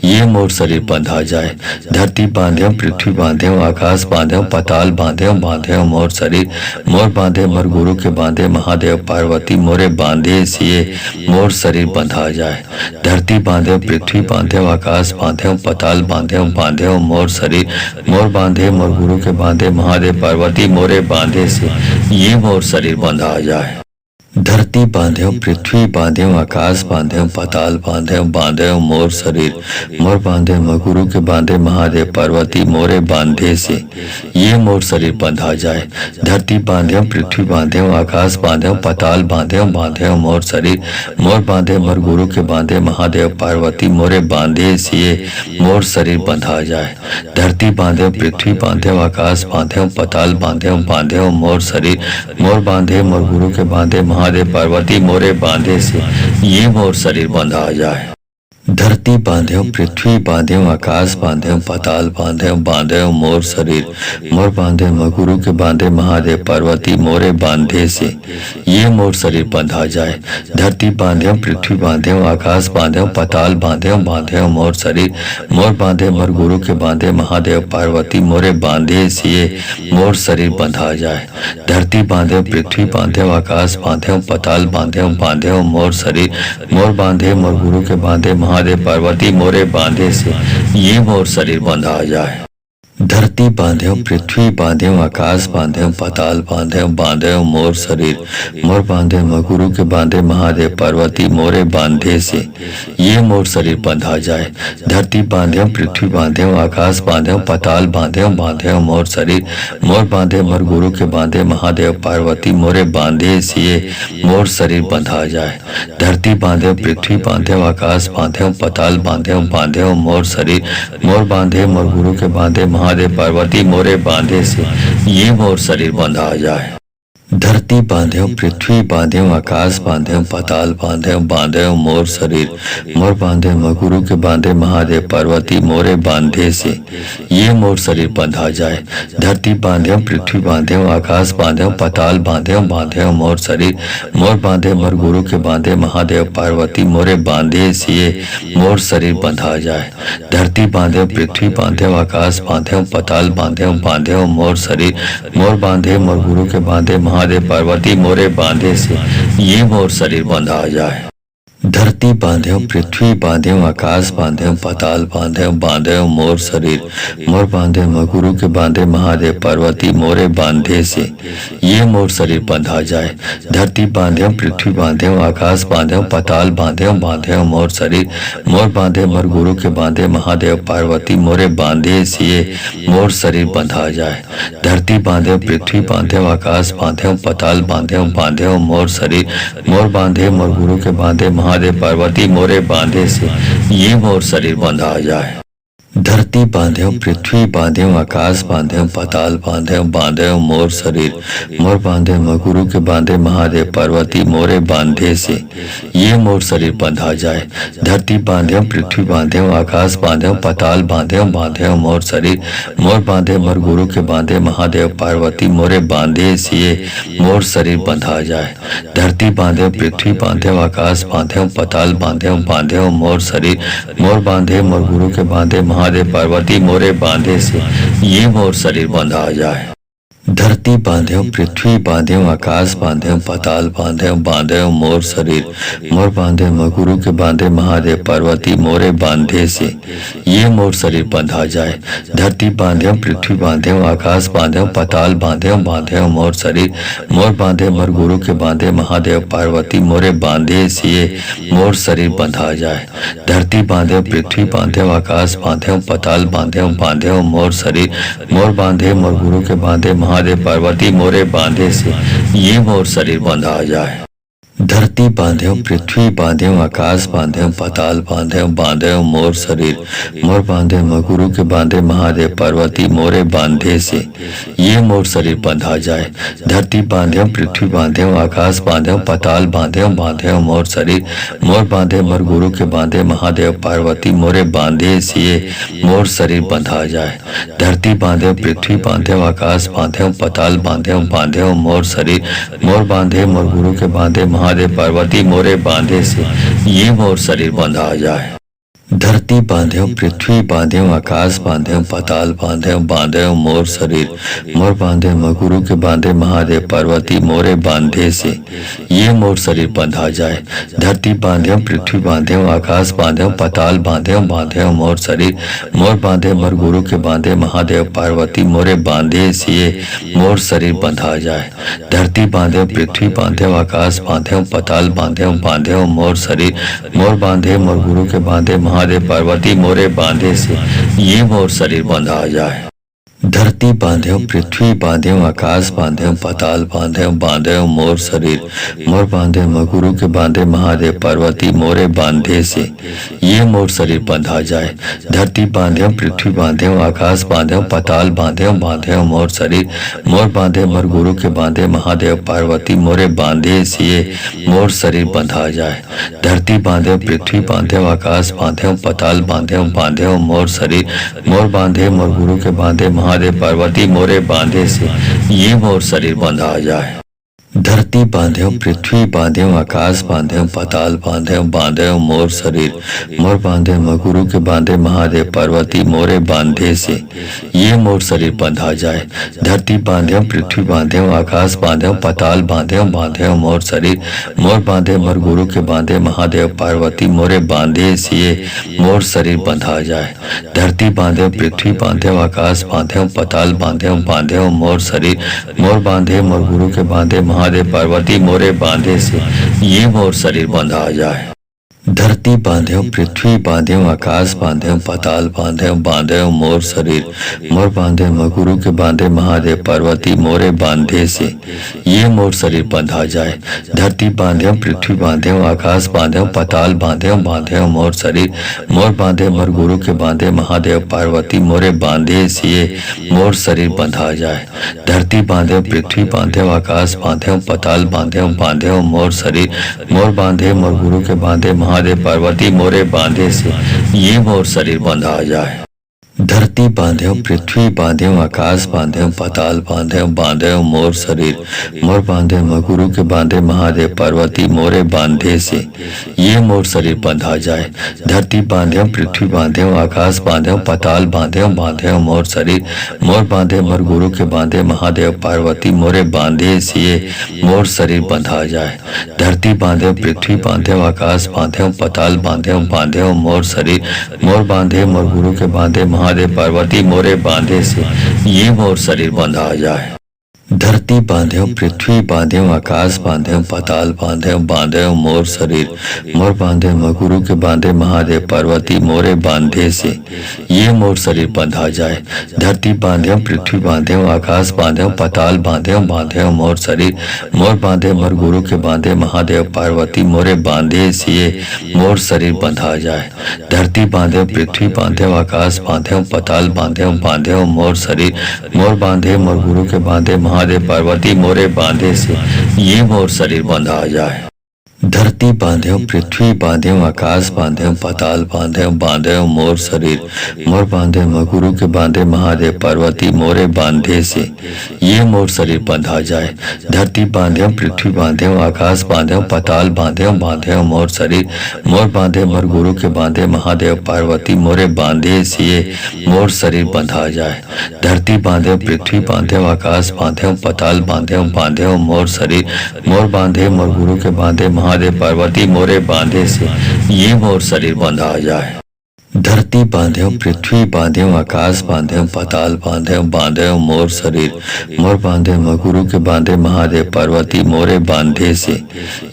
ये मोर शरीर बंधा जाए। धरती बांध्यो पृथ्वी बांध्यो आकाश बांध्यो पाताल बांध्यो बांध्यो मोर शरीर मोर बांधे मोर गुरु के बांधे महादेव पार्वती मोरे बांधे से मोर शरीर बंधा जाए। धरती बांध्यो पृथ्वी बांध्यो आकाश बांध्यो पाताल बांध्यो बांध्यो मोर शरीर मोर बांधे मोर गुरु के बांधे महादेव पार्वती मोरे बांधे से ये मोर शरीर बंधा जाए। धरती बांध्यो पृथ्वी बांध्यो आकाश बांध्यो पाताल बांध्यो बांध्यो मोर शरीर मोर बांधे गुरु के बांधे महादेव पार्वती मोरे बांधे से ये मोर शरीर बंधा जाए। धरती बांध्यो पृथ्वी बांध्यो आकाश बांध्यो पाताल बांध्यो बांध्यो मोर शरीर मोर बांधे मोर गुरु के बांधे महादेव पार्वती मोरे बांधे से मोर शरीर बंधा जाए। धरती बांध्यो पृथ्वी बांध्यो आकाश बांध्यो पाताल बांध्यो बांध्यो मोर शरीर मोर बांधे मोर गुरु के बांधे महादेव पार्वती मोरे बांधे से ये मोर शरीर बंधा जाए। धरती बांध्यो पृथ्वी बांध्यो आकाश बांध्यो पाताल बांध्यो बांध्यो मोर शरीर मोर बांधे गुरु के बांधे महादेव पार्वती मोरे बांधे से ये मोर शरीर बंधा जाए। धरती बांध्यो पृथ्वी बांध्यो आकाश बांध्यो पाताल बांध्यो बांध्यो मोर शरीर मोर बांधे मोर गुरु के बांधे महादेव पार्वती मोरे बांधे से मोर शरीर बंधा जाए। धरती बांध्यो पृथ्वी बांध्यो आकाश बांध्यो पाताल बांध्यो बांध्यो मोर शरीर मोर बांधे मोर गुरु के बांधे महादेव पार्वती मोरे बांधे से ये मोर शरीर बंधा जाए। धरती बांध्यो पृथ्वी बांध्यो आकाश बांध्यो पाताल बांध्यो बांध्यो मोर शरीर मोर बांधे गुरु के बांधे महादेव पार्वती मोरे बांधे से ये मोर शरीर बंधा जाए। धरती बांध्यो पृथ्वी बांध्यो आकाश बांध्यो पाताल बांध्यो बांध्यो मोर शरीर मोर बांधे मोर गुरु के बांधे महादेव पार्वती मोरे बांधे से मोर शरीर बंधा जाए। धरती बांध्यो पृथ्वी बांध्यो आकाश बांध्यो पाताल बांध्यो बांध्यो मोर शरीर मोर बांधे मोर गुरु के बांधे महादेव पार्वती मोरे बांधे से ये मोर शरीर बंधा जाए। धरती बांध्यो पृथ्वी बांध्यो आकाश बांध्यो पाताल बांध्यो बांध्यो मोर शरीर मोर बांधे गुरु के बांधे महादेव पार्वती मोरे बांधे से ये मोर शरीर बंधा जाए। धरती बांध्यो पृथ्वी बांध्यो आकाश बांध्यो पाताल बांध्यो बांध्यो मोर शरीर मोर बांधे मोर गुरु के बांधे महादेव पार्वती मोरे बांधे से मोर शरीर बंधा जाए। धरती बांध्यो पृथ्वी बांध्यो आकाश बांध्यो पाताल बांध्यो बांध्यो मोर शरीर मोर बांधे मोर गुरु के बांधे महादेव पार्वती मोरे बांधे से ये मोर शरीर बंधा जाए। धरती बांध्यो पृथ्वी बांध्यो आकाश बांध्यो पाताल बांध्यो बांध्यो मोर शरीर मोर बांधे मगुरु के बांधे महादेव पार्वती मोरे बांधे से ये मोर शरीर बंधा जाए। धरती बांध्यो पृथ्वी बांध्यो आकाश बांध्यो पाताल बांध्यो बांध्यो मोर शरीर मोर बांधे मोर गुरु के बांधे महादेव पार्वती मोरे बांधे से ये मोर शरीर बंधा जाए। धरती बांध्यो पृथ्वी बांध्यो आकाश बांध्यो पाताल बांध्यो बांध्यो मोर शरीर मोर बांधे मोर गुरु के बांधे महादेव पार्वती मोरे बांधे से ये मोर शरीर बंधा जाए। धरती बांध्यो पृथ्वी बांध्यो आकाश बांध्यो पाताल बांध्यो बांध्यो मोर शरीर मोर बांधे मगुरु के बांधे महादेव पार्वती मोरे बांधे से ये मोर शरीर बंधा जाए। धरती बांध्यो पृथ्वी बांध्यो आकाश बांध्यो पाताल बांध्यो बांध्यो मोर शरीर मोर बांधे मोर गुरु के बांधे महादेव पार्वती मोरे बांधे से ये मोर शरीर बंधा जाए। धरती बांध्यो पृथ्वी बांध्यो आकाश बांध्यो पाताल बांध्यो बांध्यो मोर शरीर मोर बांधे मोर गुरु के बांधे महादेव पार्वती मोरे बांधे से ये मोर शरीर बंधा जाए। धरती बांध्यो पृथ्वी बांध्यो आकाश बांध्यो पाताल बांध्यो बांध्यो मोर शरीर मोर बांधे मगुरु के बांधे महादेव पार्वती मोरे बांधे से ये मोर शरीर बंधा जाए। धरती बांध्यो पृथ्वी बांध्यो आकाश बांध्यो पाताल बांध्यो बांध्यो मोर शरीर मोर बांधे मोर गुरु के बांधे महादेव पार्वती मोरे बांधे से ये मोर शरीर बंधा जाए। धरती बांध्यो पृथ्वी बांध्यो आकाश बांध्यो पाताल बांध्यो बांध्यो मोर शरीर मोर बांधे मोर गुरु के बांधे महादेव पार्वती मोरे बांधे से ये मोर शरीर बंधा जाए। धरती बांध्यो पृथ्वी बांध्यो आकाश बांध्यो पाताल बांध्यो बांध्यो मोर शरीर मोर बांधे मगुरु के बांधे महादेव पार्वती मोरे बांधे से ये मोर शरीर बंधा जाए। धरती बांध्यो पृथ्वी बांध्यो आकाश बांध्यो पाताल बांध्यो बांध्यो मोर शरीर मोर बांधे मोर गुरु के बांधे महादेव पार्वती मोरे बांधे से ये मोर शरीर बंधा जाए। धरती बांध्यो पृथ्वी बांध्यो आकाश बांध्यो पाताल बांध्यो बांध्यो मोर शरीर मोर बांधे मोर गुरु के बांधे महादेव पार्वती मोरे बांधे से ये मोर शरीर बंधा जाए। धरती बांध्यो पृथ्वी बांध्यो आकाश बांध्यो पाताल बांध्यो बांध्यो मोर शरीर मोर बांधे मगुरु के बांधे महादेव पार्वती मोरे बांधे से ये मोर शरीर बंधा जाए। धरती बांध्यो पृथ्वी बांध्यो आकाश बांध्यो पाताल बांध्यो बांध्यो मोर शरीर मोर बांधे मोर गुरु के बांधे महादेव पार्वती मोरे बांधे से ये मोर शरीर बंधा जाए। धरती बांध्यो पृथ्वी बांध्यो आकाश बांध्यो पाताल बांध्यो बांध्यो मोर शरीर मोर बांधे मोर गुरु के बांधे महादेव पार्वती मोरे बांधे से ये मोर शरीर बंधा जाए। धरती बांध्यो पृथ्वी बांध्यो आकाश बांध्यो पाताल बांध्यो बांध्यो मोर शरीर मोर बांधे मगुरु के बांधे महादेव पार्वती मोरे बांधे से ये मोर शरीर बंधा जाए। धरती बांध्यो पृथ्वी बांध्यो आकाश बांध्यो पाताल बांध्यो बांध्यो मोर शरीर मोर बांधे मोर गुरु के बांधे महादेव पार्वती मोरे बांधे से ये मोर शरीर बंधा जाए। धरती बांध्यो पृथ्वी बांध्यो आकाश बांध्यो पाताल बांध्यो बांध्यो मोर शरीर मोर बांधे मोर गुरु के बांधे महादेव पार्वती मोरे बांधे से ये मोर शरीर बंधा जाए। धरती बांध्यो पृथ्वी बांध्यो आकाश बांध्यो पाताल बांध्यो बांध्यो मोर शरीर मोर बांधे मगुरु के बांधे महादेव पार्वती मोरे बांधे से ये मोर शरीर बंधा जाए। धरती बांध्यो पृथ्वी बांध्यो आकाश बांध्यो पाताल बांध्यो बांध्यो मोर शरीर मोर बांधे मोर गुरु के बांधे महादेव पार्वती मोरे बांधे से ये मोर शरीर बंधा जाए। धरती बांध्यो पृथ्वी बांध्यो आकाश बांध्यो पाताल बांध्यो बांध्यो मोर शरीर मोर बांधे मोर गुरु के बांधे महादेव पार्वती मोरे बांधे से ये मोर शरीर बंधा जाए। धरती बांध्यो पृथ्वी बांध्यो आकाश बांध्यो पाताल बांध्यो बांध्यो मोर शरीर मोर बांधे मगुरु के बांधे महादेव पार्वती मोरे बांधे से ये मोर शरीर बंधा जाए। धरती बांध्यो पृथ्वी बांध्यो आकाश बांध्यो पाताल बांध्यो बांध्यो मोर शरीर मोर बांधे मोर गुरु के बांधे महादेव पार्वती मोरे बांधे से ये मोर शरीर बंधा जाए। धरती बांध्यो पृथ्वी बांध्यो आकाश बांध्यो पाताल बांध्यो बांध्यो मोर शरीर मोर बांधे मोर गुरु के बांधे महादेव पार्वती मोरे बांधे से ये मोर शरीर बंधा जाए। धरती बांध्यो पृथ्वी बांध्यो आकाश बांध्यो पाताल बांध्यो बांध्यो मोर शरीर मोर बांधे गुरु के बांधे महादेव पार्वती मोरे बांधे से ये मोर शरीर बंधा जाए। धरती बांध्यो पृथ्वी बांध्यो आकाश बांध्यो पाताल बांध्यो बांध्यो मोर शरीर मोर बांधे मोर गुरु के बांधे महादेव पार्वती मोरे बांधे से मोर शरीर बंधा जाए। धरती बांध्यो पृथ्वी बांध्यो आकाश बांध्यो पाताल बांध्यो बांध्यो मोर शरीर मोर बांधे मोर गुरु के बांधे महादेव पार्वती मोरे बांधे से ये मोर शरीर बंधा जाए। धरती बांध्यो पृथ्वी बांध्यो आकाश बांध्यो पाताल बांध्यो बांध्यो मोर शरीर मोर बांधे गुरु के बांधे महादेव पार्वती मोरे बांधे से ये मोर शरीर बंधा जाए। धरती बांध्यो पृथ्वी बांध्यो आकाश बांध्यो पाताल बांध्यो बांध्यो मोर शरीर मोर बांधे मोर गुरु के बांधे महादेव पार्वती मोरे बांधे से मोर शरीर बंधा जाए। धरती बांध्यो पृथ्वी बांध्यो आकाश बांध्यो पाताल बांध्यो बांध्यो मोर शरीर मोर बांधे मोर गुरु के बांधे महादेव पार्वती मोरे बांधे से ये मोर शरीर बंधा जाए। धरती बांध्यो पृथ्वी बांध्यो आकाश बांध्यो पाताल बांध्यो बांध्यो मोर शरीर मोर बांधे गुरु के बांधे महादेव पार्वती मोरे बांधे से ये मोर शरीर बंधा जाए। धरती बांध्यो पृथ्वी बांध्यो आकाश बांध्यो पाताल बांध्यो बांध्यो मोर शरीर मोर बांधे मोर गुरु के बांधे महादेव पार्वती मोरे बांधे से मोर शरीर बंधा जाए। धरती बांध्यो पृथ्वी बांध्यो आकाश बांध्यो पाताल बांध्यो बांध्यो मोर शरीर मोर बांधे मोर गुरु के बांधे महादेव पार्वती मोरे बांधे से ये मोर शरीर बंधा जाए। धरती बांध्यो पृथ्वी बांध्यो आकाश बांध्यो पाताल बांध्यो बांध्यो मोर शरीर मोर बांधे गुरु के बांधे महादेव पार्वती मोरे बांधे से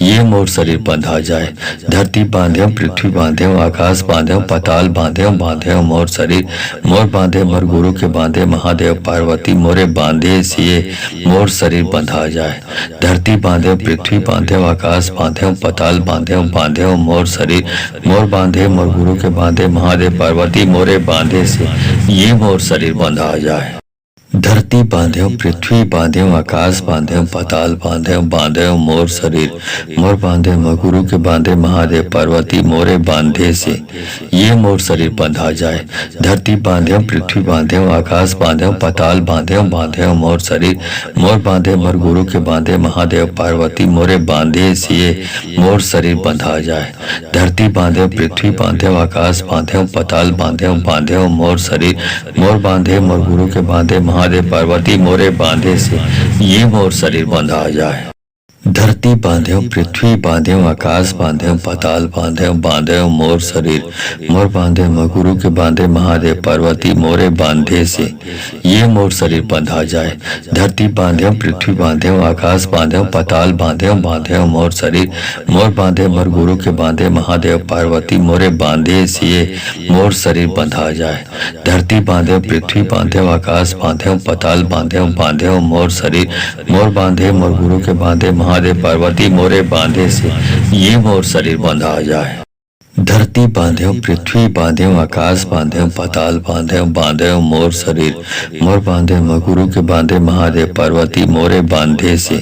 ये मोर शरीर बंधा जाए। धरती बांध्यो पृथ्वी बांध्यो आकाश बांध्यो पाताल बांध्यो बांध्यो मोर शरीर मोर बांधे मोर गुरु के बांधे महादेव पार्वती मोरे बांधे से मोर शरीर बंधा जाए। धरती बांध्यो पृथ्वी बांध्यो आकाश बांध्यो पाताल बांध्यो बांध्यो मोर शरीर मोर बांधे मोर गुरु के बांधे महादेव पार्वती मोरे बांधे से ये मोर शरीर बंधा जाए। धरती बांध्यो पृथ्वी बांध्यो आकाश बांध्यो पाताल बांध्यो बांध्यो मोर शरीर मोर बांधे गुरु के बांधे महादेव पार्वती मोरे बांधे से ये मोर शरीर बंधा जाए। धरती बांध्यो पृथ्वी बांध्यो आकाश बांध्यो पाताल बांध्यो बांध्यो मोर शरीर मोर बांधे मोर गुरु के बांधे महादेव पार्वती मोरे बांधे से मोर शरीर बंधा जाए। धरती बांध्यो पृथ्वी बांध्यो आकाश बांध्यो पाताल बांध्यो बांध्यो मोर शरीर मोर बांधे मोर गुरु के बांधे महादेव पार्वती मोरे बांधे से ये मोर शरीर बंधा जाए। धरती बांध्यो पृथ्वी बांध्यो आकाश बांध्यो पाताल बांध्यो बांध्यो मोर शरीर मोर बांधे गुरु के बांधे महादेव पार्वती मोरे बांधे से ये मोर शरीर बंधा जाए। धरती बांध्यो पृथ्वी बांध्यो आकाश बांध्यो पाताल बांध्यो बांध्यो मोर शरीर मोर बांधे मोर गुरु के बांधे महादेव पार्वती मोरे बांधे से मोर शरीर बंधा जाए। धरती बांध्यो पृथ्वी बांध्यो आकाश बांध्यो पाताल बांध्यो बांध्यो मोर शरीर मोर बांधे मोर गुरु के बांधे महादेव पार्वती मोरे बांधे से ये मोर शरीर बंधा जाए। धरती बांध्यो पृथ्वी बांध्यो आकाश बांध्यो पाताल बांध्यो बांध्यो मोर शरीर मोर बांधे गुरु के बांधे महादेव पार्वती मोरे बांधे से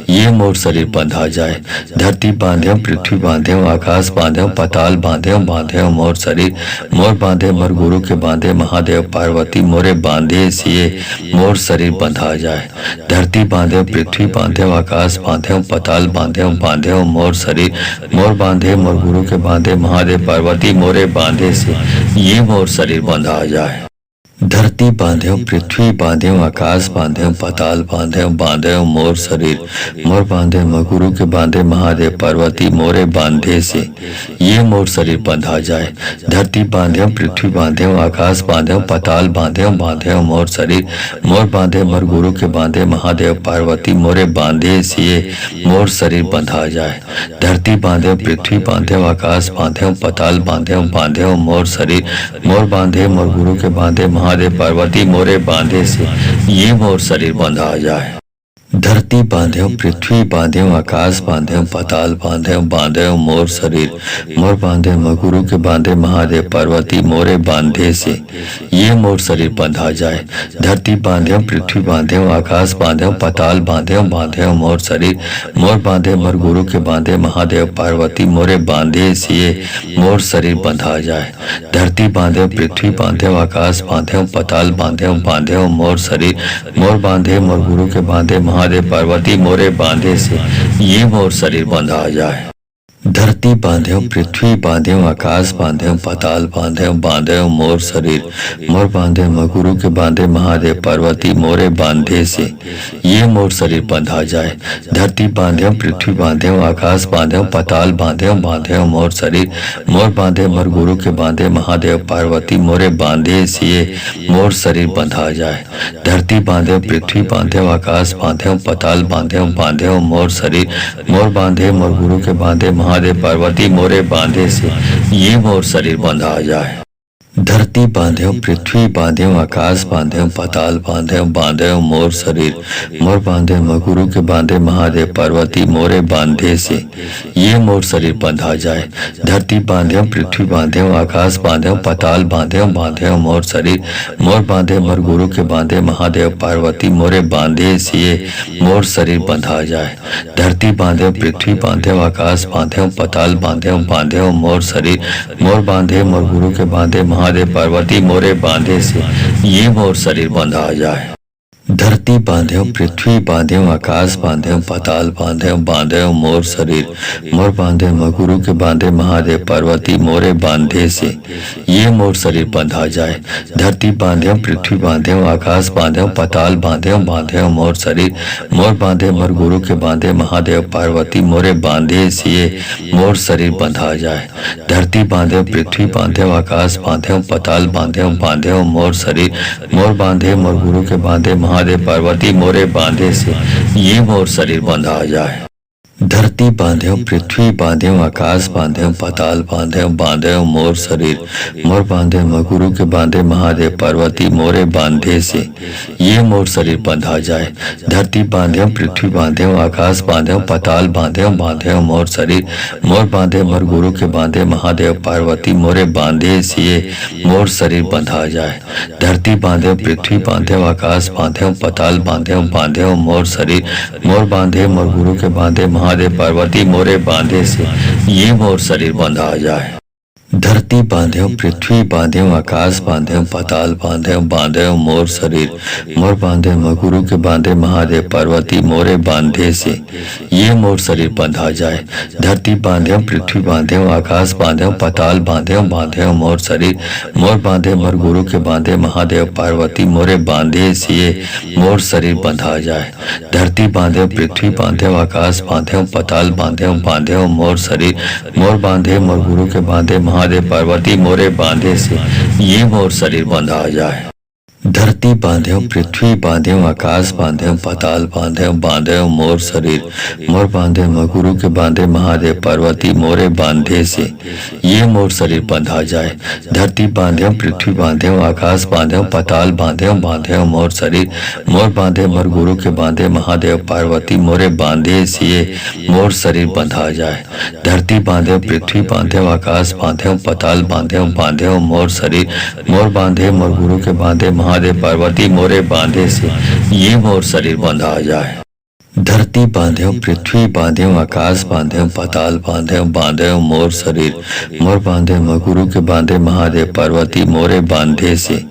ये मोर शरीर बंधा जाए। धरती बांध्यो पृथ्वी बांध्यो आकाश बांध्यो पाताल बांध्यो बांध्यो मोर शरीर मोर बांधे मोर गुरु के बांधे महादेव पार्वती मोरे बांधे से मोर शरीर बंधा जाए। धरती बांध्यो पृथ्वी बांध्यो आकाश बांध्यो पाताल बांध्यो बांध्यो मोर शरीर मोर बांधे मोर गुरु के बांधे महादेव पार्वती मोरे बांधे से ये मोर शरीर बंधा जाए। धरती बांध्यो पृथ्वी बांध्यो आकाश बांध्यो पाताल बांध्यो बांध्यो मोर शरीर मोर बांधे गुरु के बांधे महादेव पार्वती मोरे बांधे से ये मोर शरीर बंधा जाए। धरती बांध्यो पृथ्वी बांध्यो आकाश बांध्यो पाताल बांध्यो बांध्यो मोर शरीर मोर बांधे मोर गुरु के बांधे महादेव पार्वती मोरे बांधे से मोर शरीर बंधा जाए। धरती बांध्यो पृथ्वी बांध्यो आकाश बांध्यो पाताल बांध्यो बांध्यो मोर शरीर मोर बांधे मोर गुरु के बांधे महादेव पार्वती मोरे बांधे से ये मोर शरीर बंधा जाए। धरती बांध्यो पृथ्वी बांध्यो आकाश बांध्यो पाताल बांध्यो बांध्यो मोर शरीर मोर बांधे मगुरु के बांधे महादेव पार्वती मोरे बांधे से ये मोर शरीर बंधा जाए। धरती बांध्यो पृथ्वी बांध्यो आकाश बांध्यो पाताल बांध्यो बांध्यो मोर शरीर मोर बांधे मोर गुरु के बांधे महादेव पार्वती मोरे बांधे से ये मोर शरीर बंधा जाए। धरती बांध्यो पृथ्वी बांध्यो आकाश बांध्यो पाताल बांध्यो बांध्यो मोर शरीर मोर बांधे मोर गुरु के बांधे महादेव पार्वती मोरे बांधे से ये मोर शरीर बंधा जाए। धरती बांध्यो पृथ्वी बांध्यो आकाश बांध्यो पाताल बांध्यो बांध्यो मोर शरीर मोर बांधे मगुरु के बांधे महादेव पार्वती मोरे बांधे से ये मोर शरीर बंधा जाए। धरती बांध्यो पृथ्वी बांध्यो आकाश बांध्यो पाताल बांध्यो बांध्यो मोर शरीर मोर बांधे मोर गुरु के बांधे महादेव पार्वती मोरे बांधे से ये मोर शरीर बंधा जाए। धरती बांध्यो पृथ्वी बांध्यो आकाश बांध्यो पाताल बांध्यो बांध्यो मोर शरीर मोर बांधे मोर गुरु के बांधे महादेव पार्वती मोरे बांधे से ये मोर शरीर बंधा जाए। धरती बांध्यो पृथ्वी बांध्यो आकाश बांध्यो पाताल बांध्यो बांध्यो मोर शरीर मोर बांधे मगुरु के बांधे महादेव पार्वती मोरे बांधे से ये मोर शरीर बंधा जाए। धरती बांध्यो पृथ्वी बांध्यो आकाश बांध्यो पाताल बांध्यो बांध्यो मोर शरीर मोर बांधे मोर गुरु के बांधे महादेव पार्वती मोरे बांधे से ये मोर शरीर बंधा जाए। धरती बांध्यो पृथ्वी बांध्यो आकाश बांध्यो पाताल बांध्यो बांध्यो मोर शरीर मोर बांधे मोर गुरु के बांधे महादेव पार्वती मोरे बांधे से ये मोर शरीर बंधा जाए। धरती बांध्यो पृथ्वी बांध्यो आकाश बांध्यो पाताल बांध्यो बांध्यो मोर शरीर मोर बांधे मगुरु के बांधे महादेव पार्वती मोरे बांधे से ये मोर शरीर बंधा जाए। धरती बांध्यो पृथ्वी बांध्यो आकाश बांध्यो पाताल बांध्यो बांध्यो मोर शरीर मोर बांधे मोर गुरु के बांधे महादेव पार्वती मोरे बांधे से ये मोर शरीर बंधा जाए। धरती बांध्यो पृथ्वी बांध्यो आकाश बांध्यो पाताल बांध्यो बांध्यो मोर शरीर मोर बांधे मोर गुरु के बांधे महादेव पार्वती मोरे बांधे से ये मोर शरीर बंधा जाए। धरती बांध्यो पृथ्वी बांध्यो आकाश बांध्यो पाताल बांध्यो बांध्यो मोर शरीर मोर बांधे मगुरु के बांधे महादेव पार्वती मोरे बांधे से ये मोर शरीर बंधा जाए। धरती बांध्यो पृथ्वी बांध्यो आकाश बांध्यो पाताल बांध्यो बांध्यो मोर शरीर मोर बांधे मोर गुरु के बांधे महादेव पार्वती मोरे बांधे से ये मोर शरीर बंधा जाए। धरती बांध्यो पृथ्वी बांध्यो आकाश बांध्यो पाताल बांध्यो बांध्यो मोर शरीर मोर बांधे मोर गुरु के बांधे महादेव पार्वती मोरे बांधे से ये मोर शरीर बंधा जाए। धरती बांध्यो पृथ्वी बांध्यो आकाश बांध्यो पाताल बांध्यो बांध्यो मोर शरीर मोर बांधे मगुरु के बांधे महादेव पार्वती मोरे बांधे से ये मोर शरीर बंधा जाए। धरती बांध्यो पृथ्वी बांध्यो आकाश बांध्यो पाताल बांध्यो बांध्यो मोर शरीर मोर बांधे मोर गुरु के बांधे महादेव पार्वती मोरे बांधे से ये मोर शरीर बंधा जाए। धरती बांध्यो पृथ्वी बांध्यो आकाश बांध्यो पाताल बांध्यो बांध्यो मोर शरीर मोर बांधे मोर गुरु के बांधे महादेव पार्वती मोरे बांधे से ये मोर शरीर बंधा जाए। धरती बांध्यो पृथ्वी बांध्यो आकाश बांध्यो पाताल बांध्यो बांध्यो मोर शरीर मोर बांधे मगुरु के बांधे महादेव पार्वती मोरे बांधे से ये मोर शरीर बंधा जाए। धरती बांध्यो पृथ्वी बांध्यो आकाश बांध्यो पाताल बांध्यो बांध्यो मोर शरीर मोर बांधे मोर गुरु के बांधे महादेव पार्वती मोरे बांधे से ये मोर शरीर बंधा जाए। धरती बांध्यो पृथ्वी बांध्यो आकाश बांध्यो पाताल बांध्यो बांध्यो मोर शरीर मोर बांधे मोर गुरु के बांधे महादेव पार्वती मोरे बांधे से ये मोर शरीर बंधा जाए। धरती बांध्यो पृथ्वी बांध्यो आकाश बांध्यो पाताल बांध्यो बांध्यो मोर शरीर मोर बांधे मगुरु के बांधे महादेव पार्वती मोरे बांधे से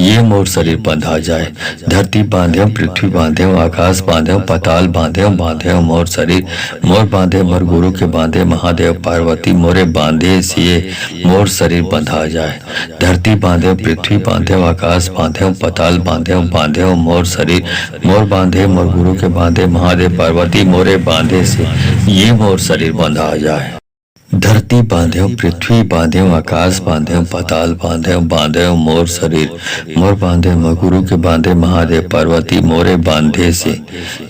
ये मोर शरीर बंधा जाए। धरती बांध्यो पृथ्वी बांध्यो आकाश बांध्यो पाताल बांध्यो बांध्यो मोर शरीर मोर बांधे मोर गुरु के बांधे महादेव पार्वती मोरे बांधे से ये मोर शरीर बंधा जाए। धरती बांध्यो पृथ्वी बांध्यो आकाश बांध्यो पाताल बांध्यो बांध्यो मोर शरीर मोर बांधे मोर गुरु के बांधे महादेव पार्वती मोरे बांधे से ये मोर शरीर बंधा जाए। धरती बांध्यो पृथ्वी बांध्यो आकाश बांध्यो पाताल बांध्यो बांध्यो मोर शरीर मोर बांधे गुरु के बांधे महादेव पार्वती मोरे बांधे से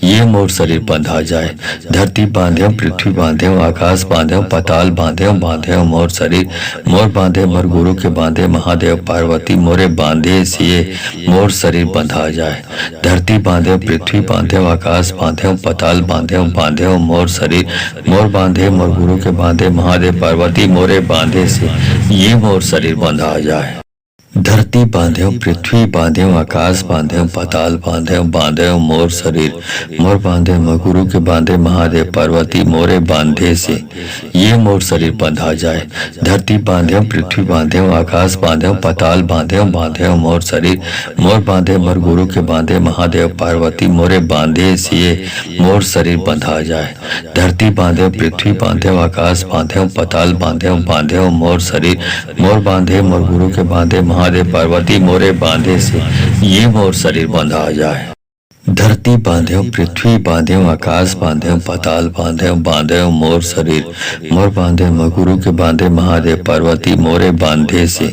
ये मोर शरीर बंधा जाए। धरती बांध्यो पृथ्वी बांध्यो आकाश बांध्यो पाताल बांध्यो बांध्यो मोर शरीर मोर बांधे मोर गुरु के बांधे महादेव पार्वती मोरे बांधे से मोर शरीर बंधा जाए। धरती बांध्यो पृथ्वी बांध्यो आकाश बांध्यो पाताल बांध्यो बांध्यो मोर शरीर मोर बांधे मोर गुरु के बांधे महादेव पार्वती मोरे बांधे से ये मोर शरीर बंधा जाए। धरती बांध्यो पृथ्वी बांध्यो आकाश बांध्यो पाताल बांध्यो बांध्यो मोर शरीर मोर बांधे गुरु के बांधे महादेव पार्वती मोरे बांधे से ये मोर शरीर बंधा जाए। धरती बांध्यो पृथ्वी बांध्यो आकाश बांध्यो पाताल बांध्यो बांध्यो मोर शरीर मोर बांधे मोर गुरु के बांधे महादेव पार्वती मोरे बांधे से मोर शरीर बंधा जाए। धरती बांध्यो पृथ्वी बांध्यो आकाश बांध्यो पाताल बांध्यो बांध्यो मोर शरीर मोर बांधे मोर गुरु के बांधे महादेव पार्वती मोरे बांधे से ये मोर शरीर बंधा जाए। धरती बांध्यो पृथ्वी बांध्यो आकाश बांध्यो पाताल बांध्यो बांध्यो मोर शरीर मोर बांधे गुरु के बांधे महादेव पार्वती मोरे बांधे से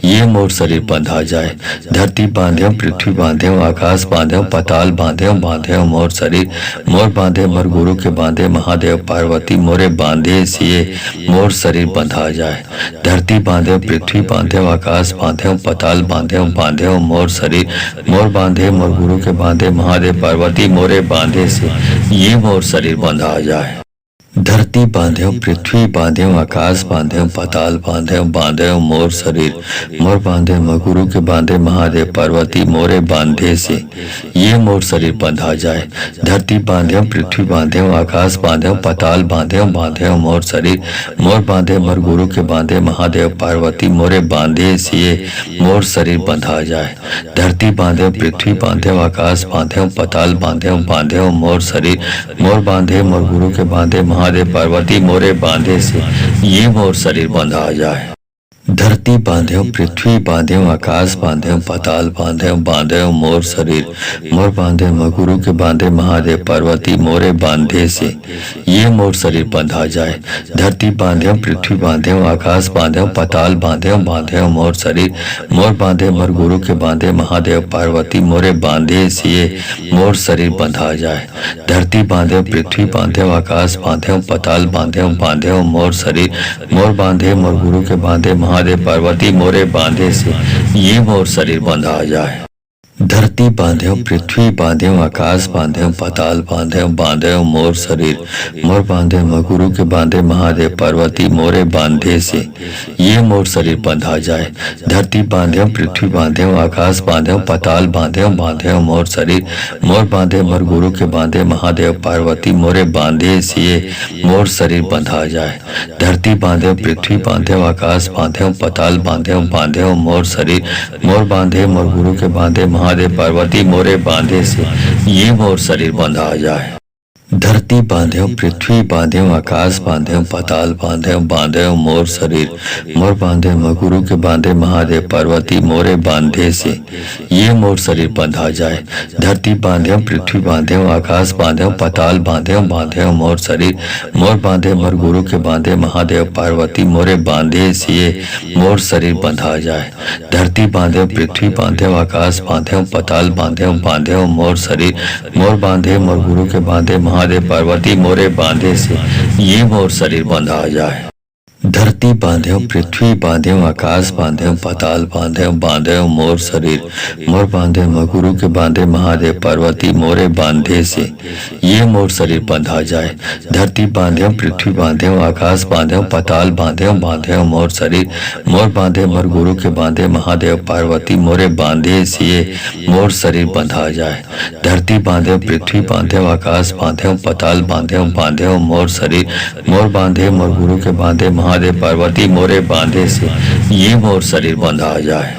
ये मोर शरीर बंधा जाए। धरती बांध्यो पृथ्वी बांध्यो आकाश बांध्यो पाताल बांध्यो बांध्यो मोर शरीर मोर बांधे मोर गुरु के बांधे महादेव पार्वती मोरे बांधे से मोर शरीर बंधा जाए। धरती बांध्यो पृथ्वी बांध्यो आकाश बांध्यो पाताल बांध्यो बांध्यो मोर शरीर मोर बांधे मोर गुरु के बांधे महादेव पार्वती मोरे बांधे से ये मोर शरीर बंधा जाए। धरती बांध्यो पृथ्वी बांध्यो आकाश बांध्यो पाताल बांध्यो बांध्यो मोर शरीर मोर बांधे गुरु के बांधे महादेव पार्वती मोरे बांधे से ये मोर शरीर बंधा जाए। धरती बांध्यो पृथ्वी बांध्यो आकाश बांध्यो पाताल बांध्यो बांध्यो मोर शरीर मोर बांधे मोर गुरु के बांधे महादेव पार्वती मोरे बांधे से मोर शरीर बंधा जाए। धरती बांध्यो पृथ्वी बांध्यो आकाश बांध्यो पाताल बांध्यो बांध्यो मोर शरीर मोर बांधे मोर गुरु के बांधे महादेव पार्वती मोरे बांधे से ये मोर शरीर बंधा जाए। धरती बांध्यो पृथ्वी बांध्यो आकाश बांध्यो पाताल बांध्यो बांध्यो मोर शरीर मोर बांधे गुरु के बांधे महादेव पार्वती मोरे बांधे से ये मोर शरीर बंधा जाए। धरती बांध्यो पृथ्वी बांध्यो आकाश बांध्यो पाताल बांध्यो बांध्यो मोर शरीर मोर बांधे मोर गुरु के बांधे महादेव पार्वती मोरे बांधे से मोर शरीर बंधा जाए। धरती बांध्यो पृथ्वी बांध्यो आकाश बांध्यो पाताल बांध्यो बांध्यो मोर शरीर मोर बांधे मोर गुरु के बांधे महादेव पार्वती मोरे बांधे से ये मोर शरीर बंधा जाए। धरती बांध्यो पृथ्वी बांध्यो आकाश बांध्यो पाताल बांध्यो बांध्यो मोर शरीर मोर बांधे गुरु के बांधे महादेव पार्वती मोरे बांधे से ये मोर शरीर बंधा जाए। धरती बांध्यो पृथ्वी बांध्यो आकाश बांध्यो पाताल बांध्यो बांध्यो मोर शरीर मोर बांधे मोर गुरु के बांधे महादेव पार्वती मोरे बांधे से मोर शरीर बंधा जाए। धरती बांध्यो पृथ्वी बांध्यो आकाश बांध्यो पाताल बांध्यो बांध्यो मोर शरीर मोर बांधे मोर गुरु के बांधे महादेव पार्वती मोरे बांधे से ये मोर शरीर बंधा जाए। धरती बांध्यो पृथ्वी बांध्यो आकाश बांध्यो पाताल बांध्यो बांध्यो मोर शरीर मोर बांधे गुरु के बांधे महादेव पार्वती मोरे बांधे से ये मोर शरीर बंधा जाए। धरती बांध्यो पृथ्वी बांध्यो आकाश बांध्यो पाताल बांध्यो बांध्यो मोर शरीर मोर बांधे मोर गुरु के बांधे महादेव पार्वती मोरे बांधे से मोर शरीर बंधा जाए। धरती बांध्यो पृथ्वी बांध्यो आकाश बांध्यो पाताल बांध्यो बांध्यो मोर शरीर मोर बांधे मोर गुरु के बांधे महादेव पार्वती मोरे बांधे से ये मोर शरीर बंधा जाए। धरती बांध्यो पृथ्वी बांध्यो आकाश बांध्यो पाताल बांध्यो बांध्यो मोर शरीर मोर बांधे गुरु के बांधे महादेव पार्वती मोरे बांधे से ये मोर शरीर बंधा जाए। धरती बांध्यो पृथ्वी बांध्यो आकाश बांध्यो पाताल बांध्यो बांध्यो मोर शरीर मोर बांधे मोर गुरु के बांधे महादेव पार्वती मोरे बांधे से मोर शरीर बंधा जाए। धरती बांध्यो पृथ्वी बांध्यो आकाश बांध्यो पाताल बांध्यो बांध्यो मोर शरीर मोर बांधे मोर गुरु के बांधे महादेव पार्वती मोरे बांधे से ये मोर शरीर बंधा जाए।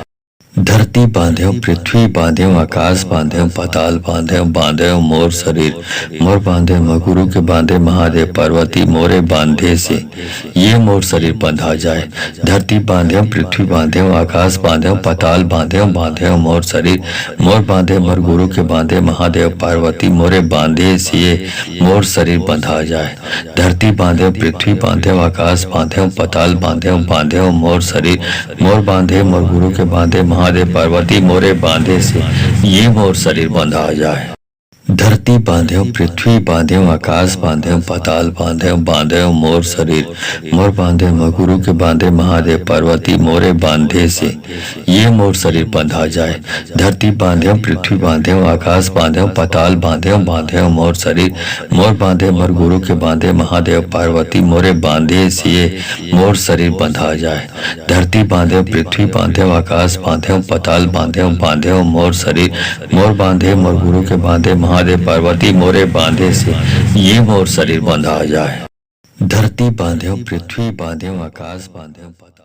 धरती बांध्यो पृथ्वी बांध्यो आकाश बांध्यो पाताल बांध्यो बांध्यो मोर शरीर मोर बांधे गुरु के बांधे महादेव पार्वती मोरे बांधे से ये मोर शरीर बंधा जाए। धरती बांध्यो पृथ्वी बांध्यो आकाश बांध्यो पाताल बांध्यो बांध्यो मोर शरीर मोर बांधे मोर गुरु के बांधे महादेव पार्वती मोरे बांधे से ये मोर शरीर बंधा जाए। धरती बांध्यो पृथ्वी बांध्यो आकाश बांध्यो पाताल बांध्यो बांध्यो मोर शरीर मोर बांधे मोर गुरु के बांधे महादेव पार्वती मोरे बांधे से ये मोर शरीर बंधा जाए। धरती बांध्यो पृथ्वी बांध्यो आकाश बांध्यो पाताल बांध्यो बांध्यो मोर शरीर मोर बांधे मोर गुरु के बांधे महादेव पार्वती मोरे बांधे से ये मोर शरीर बंधा जाए। धरती बांध्यो पृथ्वी बांध्यो आकाश बांध्यो पाताल बांध्यो बांध्यो मोर शरीर मोर बांधे मोर गुरु के बांधे महादेव पार्वती मोरे बांधे से ये मोर शरीर बंधा जाए। धरती बांध्यो पृथ्वी बांध्यो आकाश बांध्यो पाताल बांध्यो बांध्यो मोर शरीर मोर बांधे मोर गुरु के बांधे महादेव पार्वती मोरे बांधे से ये मोर शरीर बंधा जाए। धरती बांध्यो पृथ्वी बांध्यो आकाश बांध्यो पाताल